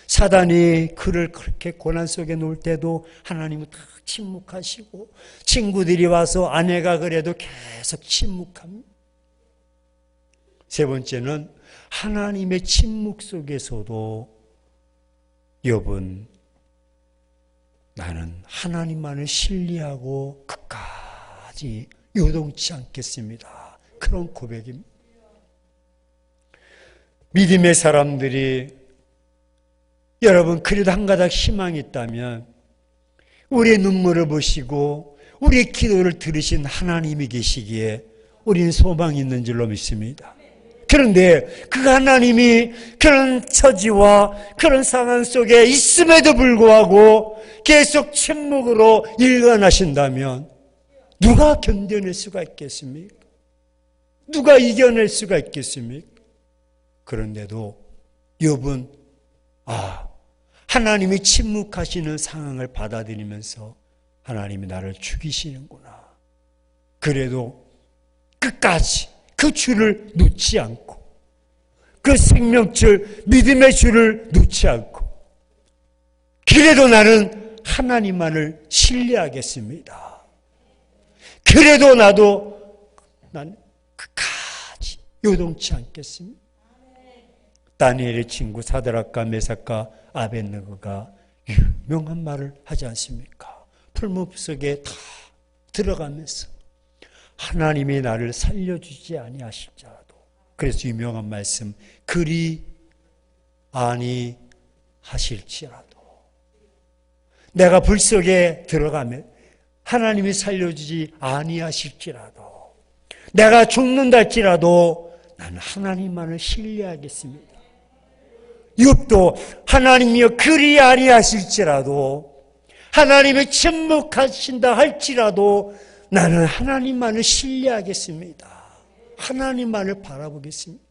사단이 그를 그렇게 고난 속에 놓을 때도 하나님은 다 침묵하시고, 친구들이 와서 아내가 그래도 계속 침묵합니다. 세 번째는 하나님의 침묵 속에서도 욥은 나는 하나님만을 신뢰하고 끝까지 요동치 않겠습니다. 그런 고백입니다. 믿음의 사람들이 여러분 그래도 한 가닥 희망이 있다면 우리의 눈물을 보시고 우리의 기도를 들으신 하나님이 계시기에 우리는 소망이 있는 줄로 믿습니다. 그런데 그 하나님이 그런 처지와 그런 상황 속에 있음에도 불구하고 계속 침묵으로 일관하신다면 누가 견뎌낼 수가 있겠습니까? 누가 이겨낼 수가 있겠습니까? 그런데도 욥은 하나님이 침묵하시는 상황을 받아들이면서 하나님이 나를 죽이시는구나. 그래도 끝까지 그 줄을 놓지 않고 그 생명줄 믿음의 줄을 놓지 않고 그래도 나는 하나님만을 신뢰하겠습니다. 그래도 난 끝까지 요동치 않겠습니다. 다니엘의 친구 사드락과 메삭과 아벳느고가 유명한 말을 하지 않습니까? 풀무불 속에 다 들어가면서 하나님이 나를 살려주지 아니하실지라도, 그래서 유명한 말씀, 그리 아니하실지라도, 내가 불 속에 들어가면 하나님이 살려주지 아니하실지라도, 내가 죽는다 할지라도 나는 하나님만을 신뢰하겠습니다. 욥도 하나님이여 그리 아니하실지라도, 하나님이 침묵하신다 할지라도 나는 하나님만을 신뢰하겠습니다. 하나님만을 바라보겠습니다.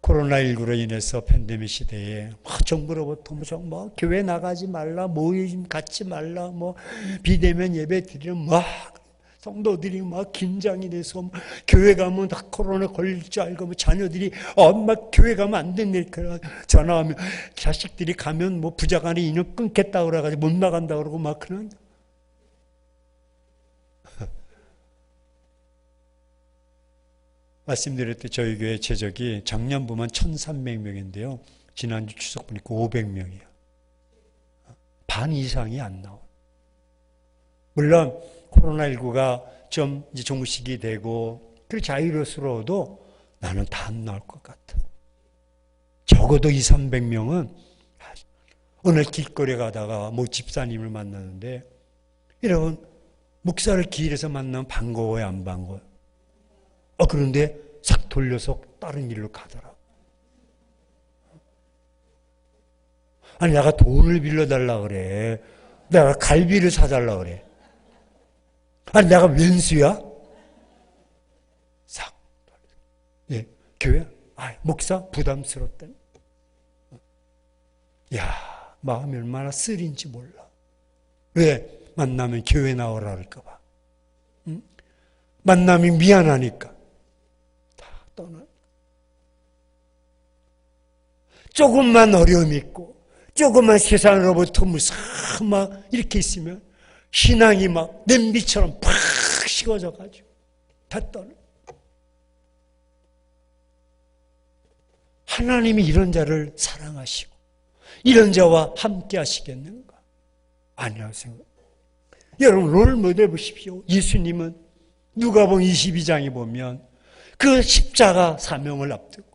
코로나19로 인해서 팬데믹 시대에 정부로부터 뭐 교회 나가지 말라, 모임 갖지 말라, 뭐 비대면 예배 드리는 막 성도들이 막 긴장이 돼서 막 교회 가면 다 코로나 걸릴 줄 알고 뭐 자녀들이 엄마 교회 가면 안 된다니까 전화하면 자식들이 가면 뭐 부자간에 인연 끊겠다 그래가지고 못 나간다 그러고 막 그런. 말씀드렸듯이 저희 교회 최적이 작년부만 1,300명인데요. 지난주 추석 보니까 500명이에요. 반 이상이 안 나와요. 물론 코로나19가 좀 이제 종식이 되고 그 자유로스러워도 나는 다 안 나올 것 같아. 적어도 200~300명은 오늘 길거리에 가다가 뭐 집사님을 만나는데 여러분 목사를 길에서 만나면 반가워요, 안 반가워요? 그런데 싹 돌려서 다른 일로 가더라. 아니 내가 돈을 빌려달라 그래. 내가 갈비를 사달라 그래. 아니 내가 왼수야? 싹. 예, 교회? 목사 부담스럽다. 야, 마음이 얼마나 쓰린지 몰라. 왜? 만나면 교회 나오라 할까 봐. 응? 만남이 미안하니까. 다 떠나. 조금만 어려움 있고, 조금만 세상으로부터 막 이렇게 있으면 신앙이 막 냄비처럼 팍 식어져가지고 다 떠나. 하나님이 이런 자를 사랑하시고 이런 자와 함께 하시겠는가? 아니라고 생각. 여러분 롤 모델 보십시오. 예수님은 누가복음 22장에 보면 그 십자가 사명을 앞두고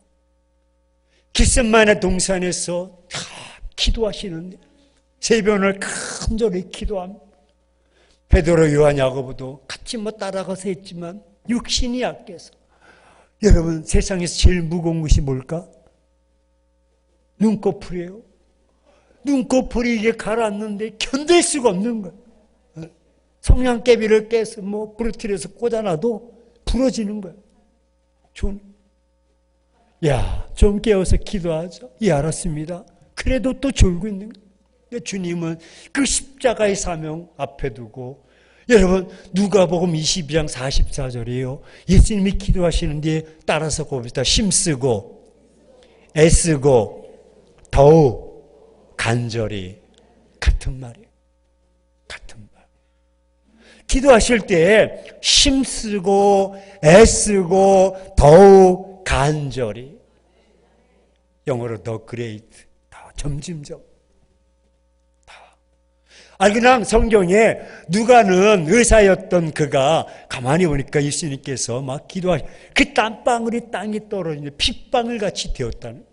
겟세마네 동산에서 다 기도하시는데 새벽을 간절히 기도합니다. 베드로, 요한, 야고보도 같이 따라가서 했지만 육신이 약해서. 여러분 세상에서 제일 무거운 것이 뭘까? 눈꺼풀이에요. 눈꺼풀이 이게 가라앉는데 견딜 수가 없는 거예요. 성냥개비를 깨서 부러뜨려서 꽂아놔도 부러지는 거예요. 좀 깨워서 기도하자. 알았습니다. 그래도 또 졸고 있는 거예요. 주님은 그 십자가의 사명 앞에 두고 여러분 누가복음 22장 44절이에요. 예수님이 기도하시는데 따라서 봅시다. 힘쓰고 애쓰고 더욱 간절히. 같은 말이에요. 같은 말. 기도하실 때 힘쓰고 애쓰고 더욱 간절히. 영어로 더 그레이트. 다 점진점. 그냥 성경에 누가는 의사였던 그가 가만히 보니까 예수님께서 막 그 땀방울이 땅에 떨어지는데 핏방울 같이 되었다는.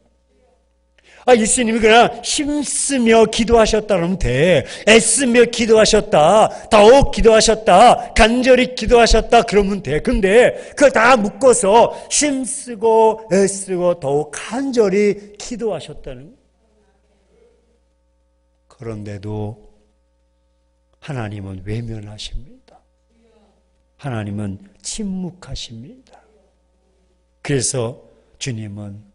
예수님이 그냥 힘쓰며 기도하셨다 그러면 돼. 애쓰며 기도하셨다. 더욱 기도하셨다. 간절히 기도하셨다 그러면 돼. 근데 그걸 다 묶어서 힘쓰고 애쓰고 더욱 간절히 기도하셨다는. 그런데도 하나님은 외면하십니다. 하나님은 침묵하십니다. 그래서 주님은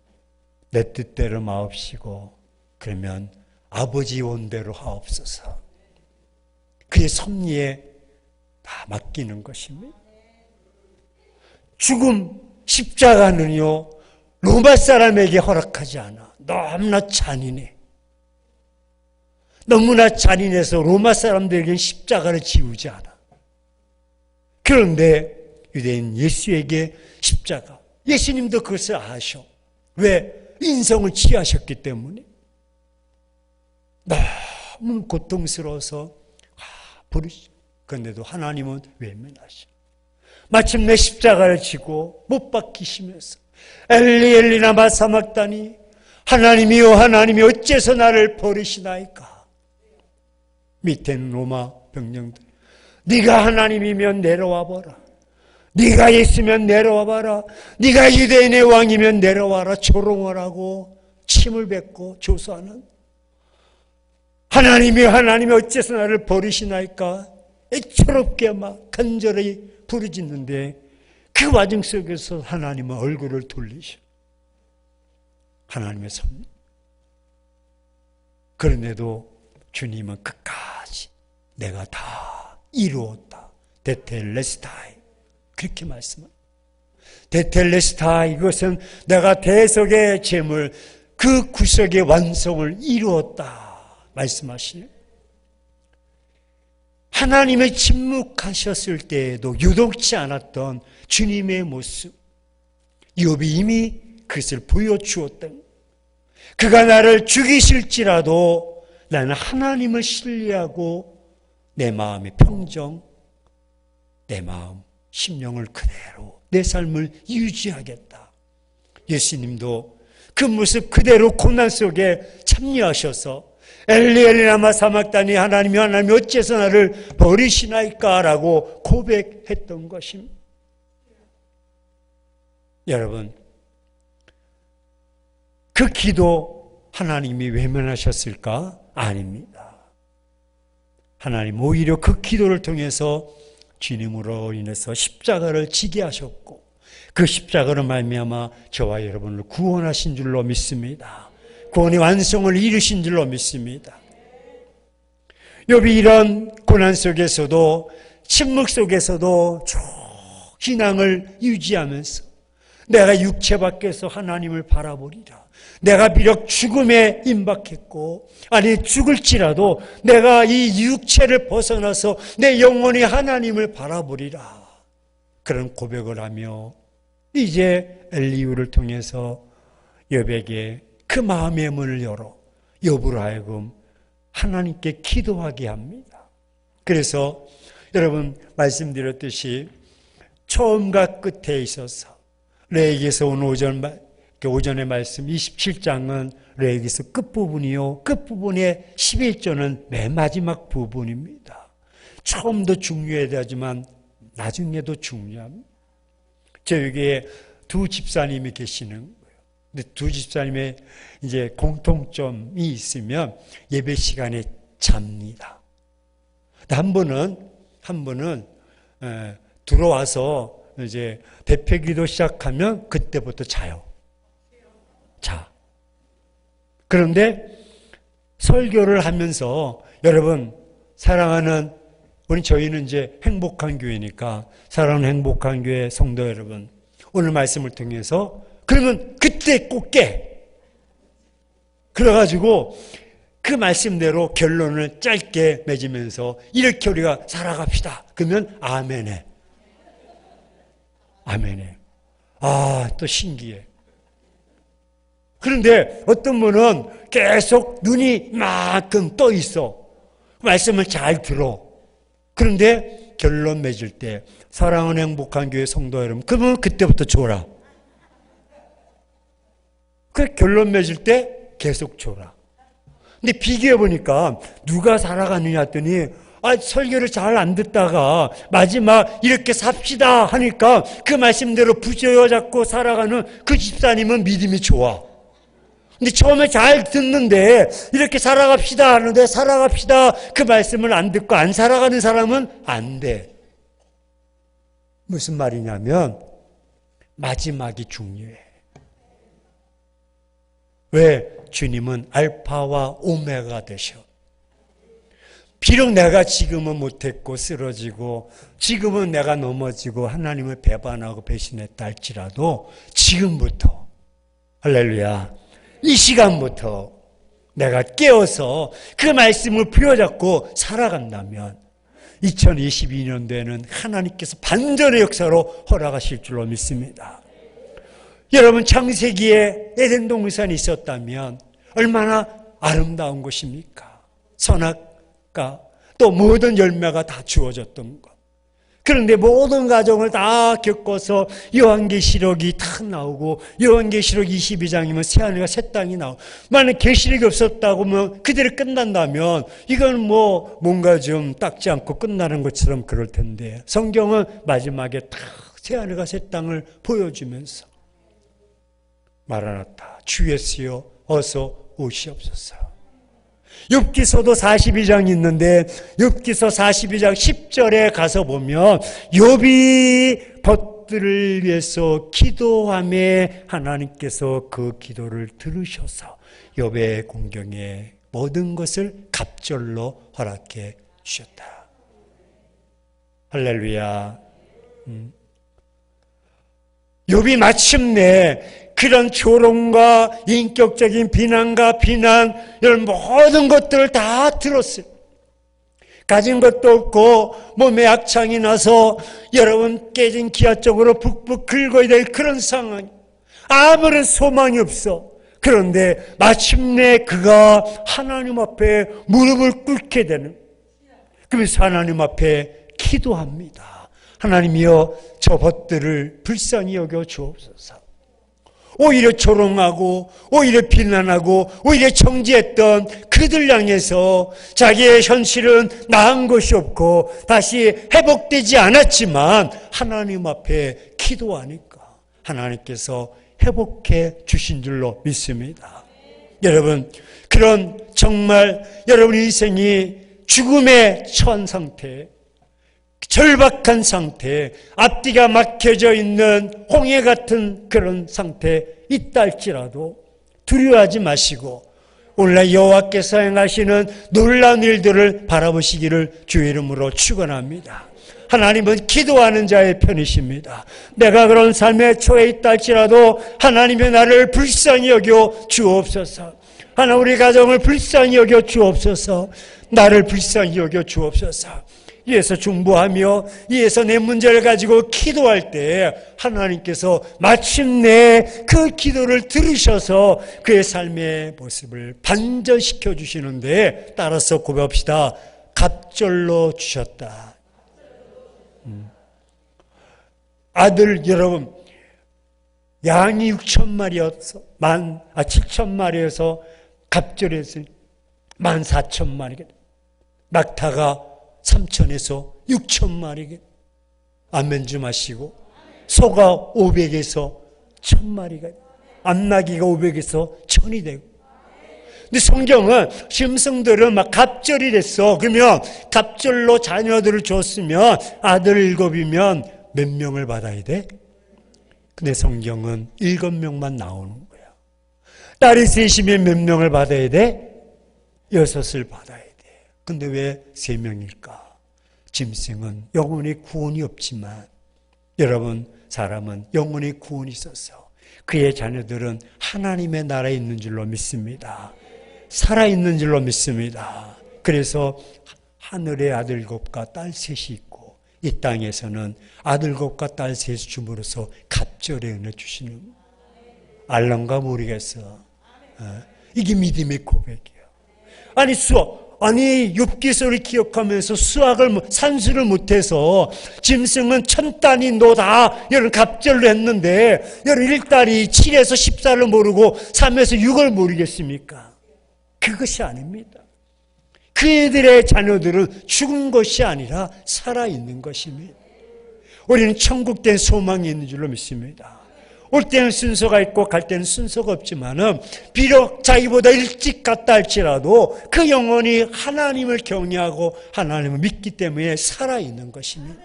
내 뜻대로 마옵시고 그러면 아버지 원대로 하옵소서. 그의 섭리에 다 맡기는 것입니다. 죽음 십자가는요 로마 사람에게 허락하지 않아. 너무나 잔인해. 너무나 잔인해서 로마 사람들에게는 십자가를 지우지 않아. 그런데 유대인 예수에게 십자가. 예수님도 그것을 아셔. 왜? 인성을 취하셨기 때문에. 너무 고통스러워서 부르시죠. 그런데도 하나님은 외면하셔. 마침내 십자가를 지고 못 박히시면서 엘리 엘리 라마 사막다니 하나님이여 하나님이 어째서 나를 버리시나이까. 밑에는 로마 병령들. 네가 하나님이면 내려와 봐라. 네가 예수면 내려와 봐라. 네가 유대인의 왕이면 내려와라. 조롱을 하고 침을 뱉고 조소하는. 하나님이 어째서 나를 버리시나이까. 애처롭게 막 간절히 부르짖는데 그 와중 속에서 하나님은 얼굴을 돌리셔. 하나님의 섭리. 그런데도 주님은 끝까지 내가 다 이루었다. 데텔레스타이. 그렇게 말씀합니다. 데텔레스타이, 이것은 내가 대속의 재물, 그 구속의 완성을 이루었다 말씀하시네요. 하나님의 침묵하셨을 때에도 유독치 않았던 주님의 모습, 욥이 이미 그것을 보여주었던, 그가 나를 죽이실지라도 나는 하나님을 신뢰하고 내 마음의 평정, 내 마음, 심령을 그대로 내 삶을 유지하겠다. 예수님도 그 모습 그대로 고난 속에 참여하셔서 엘리 엘리 라마 사막다니, 하나님이 어째서 나를 버리시나이까 라고 고백했던 것입니다. 여러분, 그 기도 하나님이 외면하셨을까? 아닙니다. 하나님 오히려 그 기도를 통해서 주님으로 인해서 십자가를 지게 하셨고, 그 십자가로 말미암아 저와 여러분을 구원하신 줄로 믿습니다. 구원의 완성을 이루신 줄로 믿습니다. 욥이 이런 고난 속에서도, 침묵 속에서도 쭉 신앙을 유지하면서 내가 육체 밖에서 하나님을 바라보리라. 내가 비록 죽음에 임박했고, 아니 죽을지라도 내가 이 육체를 벗어나서 내 영혼이 하나님을 바라보리라. 그런 고백을 하며 이제 엘리후를 통해서 욥에게 그 마음의 문을 열어 욥으로 하여금 하나님께 기도하게 합니다. 그래서 여러분 말씀드렸듯이 처음과 끝에 있어서 레위기에서 오늘 오전의 말씀 27장은 레위기에서 끝부분이요, 끝부분의 11절은 맨 마지막 부분입니다. 처음도 중요하지만 나중에도 중요합니다. 저에게 두 집사님이 계시는 거예요. 근데 두 집사님의 이제 공통점이 있으면 예배 시간에 잡니다. 한 분은 들어와서 이제 대표기도 시작하면 그때부터 자요. 자. 그런데 설교를 하면서 여러분 사랑하는 저희는 이제 행복한 교회니까 사랑하는 행복한 교회 성도 여러분, 오늘 말씀을 통해서 그러면 그때 꼭 깨. 그래가지고 그 말씀대로 결론을 짧게 맺으면서 이렇게 우리가 살아갑시다. 그러면 아멘해. 아멘해. 아, 또 신기해. 그런데 어떤 분은 계속 눈이 이만큼 떠 있어. 말씀을 잘 들어. 그런데 결론 맺을 때 사랑하는 행복한 교회 성도 여러분, 그러면 그때부터 줘라. 그 결론 맺을 때 계속 줘라. 근데 비교해 보니까 누가 살아가느냐 했더니 설교를 잘 안 듣다가 마지막 이렇게 삽시다 하니까 그 말씀대로 부여잡고 살아가는 그 집사님은 믿음이 좋아. 근데 처음에 잘 듣는데 이렇게 살아갑시다 하는데 살아갑시다 그 말씀을 안 듣고 안 살아가는 사람은 안 돼. 무슨 말이냐면 마지막이 중요해. 왜? 주님은 알파와 오메가 되셔. 비록 내가 지금은 못했고 쓰러지고 지금은 내가 넘어지고 하나님을 배반하고 배신했다 할지라도 지금부터 할렐루야, 이 시간부터 내가 깨어서 그 말씀을 부여잡고 살아간다면 2022년도에는 하나님께서 반전의 역사로 허락하실 줄로 믿습니다. 여러분 창세기에 에덴 동산이 있었다면 얼마나 아름다운 것입니까? 선악과 또 모든 열매가 다 주어졌던 것. 그런데 모든 과정을 다 겪어서 요한계시록이 탁 나오고 요한계시록 22장이면 새하늘과 새 땅이 나오고, 만약 계시록이 없었다고 하면 그대로 끝난다면 이건 뭔가 좀 닦지 않고 끝나는 것처럼 그럴 텐데 성경은 마지막에 탁 새하늘과 새 땅을 보여주면서 마라나타 주 예수여 어서 오시옵소서. 욥기서도 42장이 있는데 욥기서 42장 10절에 가서 보면 욥이 저것들을 위해서 기도함에 하나님께서 그 기도를 들으셔서 욥의 공경에 모든 것을 갑절로 허락해 주셨다. 할렐루야. 욥이 마침내 그런 조롱과 인격적인 비난과 비난 이런 모든 것들을 다 들었어요. 가진 것도 없고 몸에 악창이 나서 여러분 깨진 기아 쪽으로 북북 긁어야 될 그런 상황, 아무런 소망이 없어. 그런데 마침내 그가 하나님 앞에 무릎을 꿇게 되는, 그래서 하나님 앞에 기도합니다. 하나님이여 저것들을 불쌍히 여겨 주옵소서. 오히려 조롱하고 오히려 비난하고 오히려 정죄했던 그들 향해서 자기의 현실은 나은 것이 없고 다시 회복되지 않았지만 하나님 앞에 기도하니까 하나님께서 회복해 주신 줄로 믿습니다. 여러분, 그런 정말 여러분 인생이 죽음에 처한 상태, 절박한 상태, 앞뒤가 막혀져 있는 홍해 같은 그런 상태에 있다 할지라도 두려워하지 마시고 오늘날 여호와께서 행하시는 놀라운 일들을 바라보시기를 주의 이름으로 축원합니다. 하나님은 기도하는 자의 편이십니다. 내가 그런 삶의 초에 있다 할지라도 하나님의 나를 불쌍히 여겨 주옵소서. 하나님 우리 가정을 불쌍히 여겨 주옵소서. 나를 불쌍히 여겨 주옵소서. 이에서 중보하며 이에서 내 문제를 가지고 기도할 때 하나님께서 마침내 그 기도를 들으셔서 그의 삶의 모습을 반전시켜 주시는데 따라서 고백합시다. 갑절로 주셨다. 아들 여러분, 양이 6,000마리여서 7,000마리여서 갑절에서 14,000마리가, 낙타가 3,000에서 6,000마리가, 아멘 좀 하시고, 소가 500에서 1,000마리가, 암나귀가 500에서 1,000이 되고. 근데 성경은 짐승들은 막 갑절이 됐어. 그러면 갑절로 자녀들을 줬으면 아들 7이면 몇 명을 받아야 돼? 근데 성경은 7명만 나오는 거야. 딸이 3이면 몇 명을 받아야 돼? 6을 받아야 돼. 근데 왜 3명일까? 짐승은 영원히 구원이 없지만 여러분, 사람은 영원히 구원이 있어서 그의 자녀들은 하나님의 나라에 있는 줄로 믿습니다. 살아있는 줄로 믿습니다. 그래서 하늘에 아들 7과 딸 3이 있고 이 땅에서는 아들 7과 딸 3을 줌으로써 갑절의 은혜 주시는, 알랑가 모르겠어. 이게 믿음의 고백이에요. 아니 욥기서를 기억하면서 산수를 못해서 짐승은 1,000단위 노다 이런 갑절로 했는데 여러분 1달이 7에서 14를 모르고 3에서 6을 모르겠습니까? 그것이 아닙니다. 그들의 자녀들은 죽은 것이 아니라 살아있는 것입니다. 우리는 천국된 소망이 있는 줄로 믿습니다. 올 때는 순서가 있고 갈 때는 순서가 없지만은 비록 자기보다 일찍 갔다 할지라도 그 영혼이 하나님을 경외하고 하나님을 믿기 때문에 살아있는 것입니다.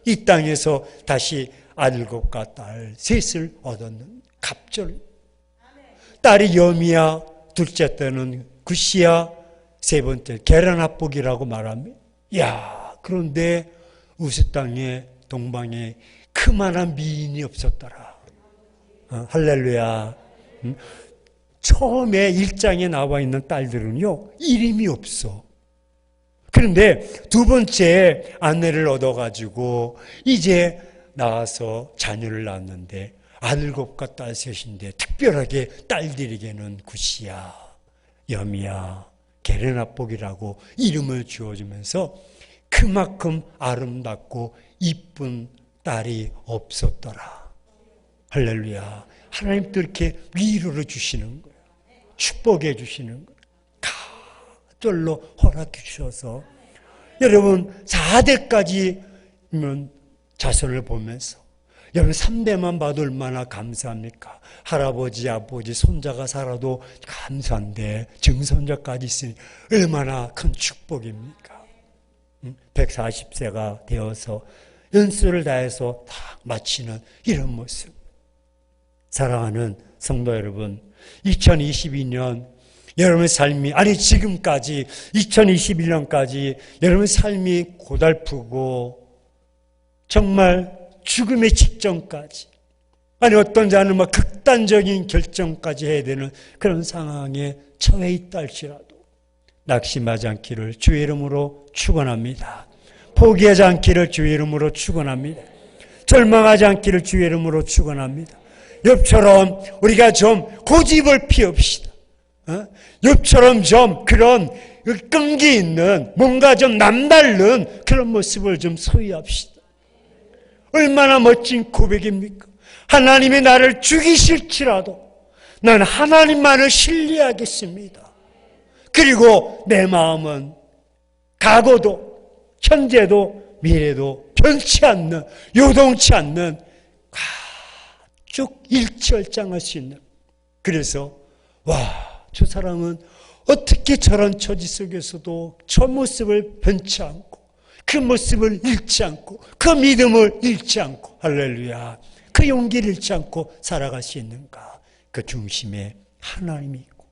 이 땅에서 다시 아들 7과 딸 3을 얻었는 갑절. 딸이 여미야, 둘째 때는 굿이야, 세 번째 게라나복이라고 말합니다. 그런데 우스 땅에 동방에 그만한 미인이 없었더라. 할렐루야. 처음에 1장에 나와 있는 딸들은요, 이름이 없어. 그런데 두 번째 아내를 얻어가지고 이제 나와서 자녀를 낳았는데 아들 7과 딸 3인데 특별하게 딸들에게는 굿이야, 여미야, 게레나복이라고 이름을 지어주면서 그만큼 아름답고 이쁜 딸이 없었더라. 할렐루야. 하나님도 이렇게 위로를 주시는 거예요. 축복해 주시는 거예요. 갑절로 허락해 주셔서 여러분 4대까지면 자손을 보면서 여러분 3대만 봐도 얼마나 감사합니까? 할아버지, 아버지, 손자가 살아도 감사한데 증손자까지 있으니 얼마나 큰 축복입니까? 140세가 되어서 연수를 다해서 다 마치는 이런 모습. 사랑하는 성도 여러분, 2022년 여러분의 삶이, 아니 지금까지 2021년까지 여러분의 삶이 고달프고 정말 죽음의 직전까지, 아니 어떤 자는 막 극단적인 결정까지 해야 되는 그런 상황에 처해 있다 할지라도 낙심하지 않기를 주의 이름으로 축원합니다. 포기하지 않기를 주의 이름으로 축원합니다. 절망하지 않기를 주의 이름으로 축원합니다. 욥처럼 우리가 좀 고집을 피웁시다. 욥처럼 좀 그런 끈기 있는 뭔가 좀 남다른 그런 모습을 좀 소유합시다. 얼마나 멋진 고백입니까? 하나님이 나를 죽이실지라도 난 하나님만을 신뢰하겠습니다. 그리고 내 마음은 과거도 현재도 미래도 변치 않는, 요동치 않는 쭉 일치월장할 수 있는. 그래서 저 사람은 어떻게 저런 처지 속에서도 저 모습을 변치 않고 그 모습을 잃지 않고 그 믿음을 잃지 않고, 할렐루야, 그 용기를 잃지 않고 살아갈 수 있는가? 그 중심에 하나님이 있고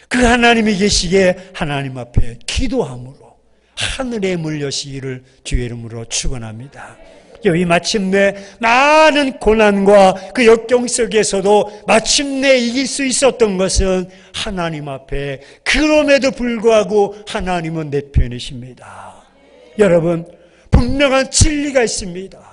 그 하나님이 계시기에 하나님 앞에 기도함으로 하늘에 물 여시기를 주의 이름으로 축원합니다. 여기 마침내 많은 고난과 그 역경 속에서도 마침내 이길 수 있었던 것은 하나님 앞에, 그럼에도 불구하고 하나님은 내 편이십니다. 여러분, 분명한 진리가 있습니다.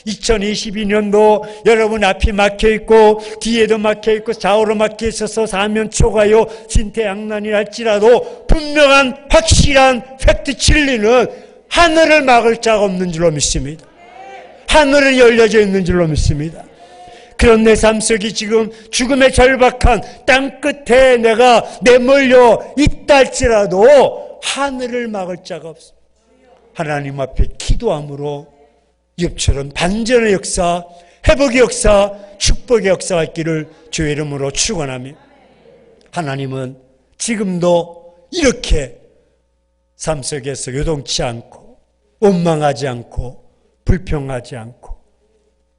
2022년도 여러분 앞이 막혀있고 뒤에도 막혀있고 좌우로 막혀있어서 사면초가요 진퇴양난이 할지라도 분명한 확실한 팩트 진리는 하늘을 막을 자가 없는 줄로 믿습니다. 하늘은 열려져 있는 줄로 믿습니다. 그런 내 삶 속이 지금 죽음의 절박한 땅끝에 내가 내몰려 있다 할지라도 하늘을 막을 자가 없습니다. 하나님 앞에 기도함으로 욥처럼 반전의 역사, 회복의 역사, 축복의 역사가 있기를 주의 이름으로 축원하며, 하나님은 지금도 이렇게 삶 속에서 요동치 않고 원망하지 않고 불평하지 않고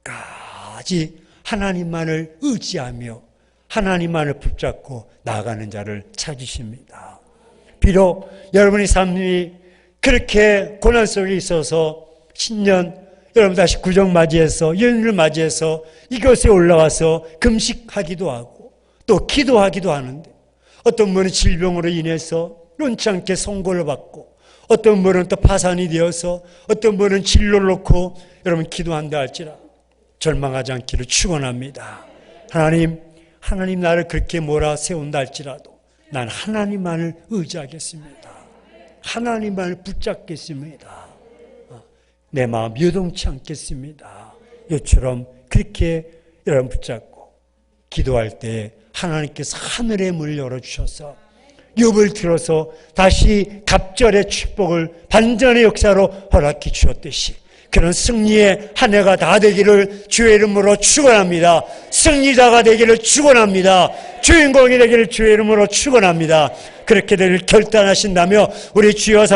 까지 하나님만을 의지하며 하나님만을 붙잡고 나아가는 자를 찾으십니다. 비록 여러분의 삶이 그렇게 고난 속에 있어서 신년 여러분 다시 구정 맞이해서 연휴를 맞이해서 이곳에 올라와서 금식하기도 하고 또 기도하기도 하는데, 어떤 분은 질병으로 인해서 원치 않게 선고를 받고 어떤 분은 또 파산이 되어서 어떤 분은 진로를 놓고 여러분 기도한다 할지라 절망하지 않기를 축원합니다. 하나님 나를 그렇게 몰아세운다 할지라도 난 하나님만을 의지하겠습니다. 하나님만을 붙잡겠습니다. 내 마음 요동치 않겠습니다. 이처럼 그렇게 여러분 붙잡고 기도할 때 하나님께서 하늘의 문을 열어주셔서 욥을 들어서 다시 갑절의 축복을 반전의 역사로 허락해 주셨듯이 그런 승리의 한 해가 다 되기를 주의 이름으로 축원합니다. 승리자가 되기를 축원합니다. 주인공이 되기를 주의 이름으로 축원합니다. 그렇게 되기를 결단하신다며 우리 주여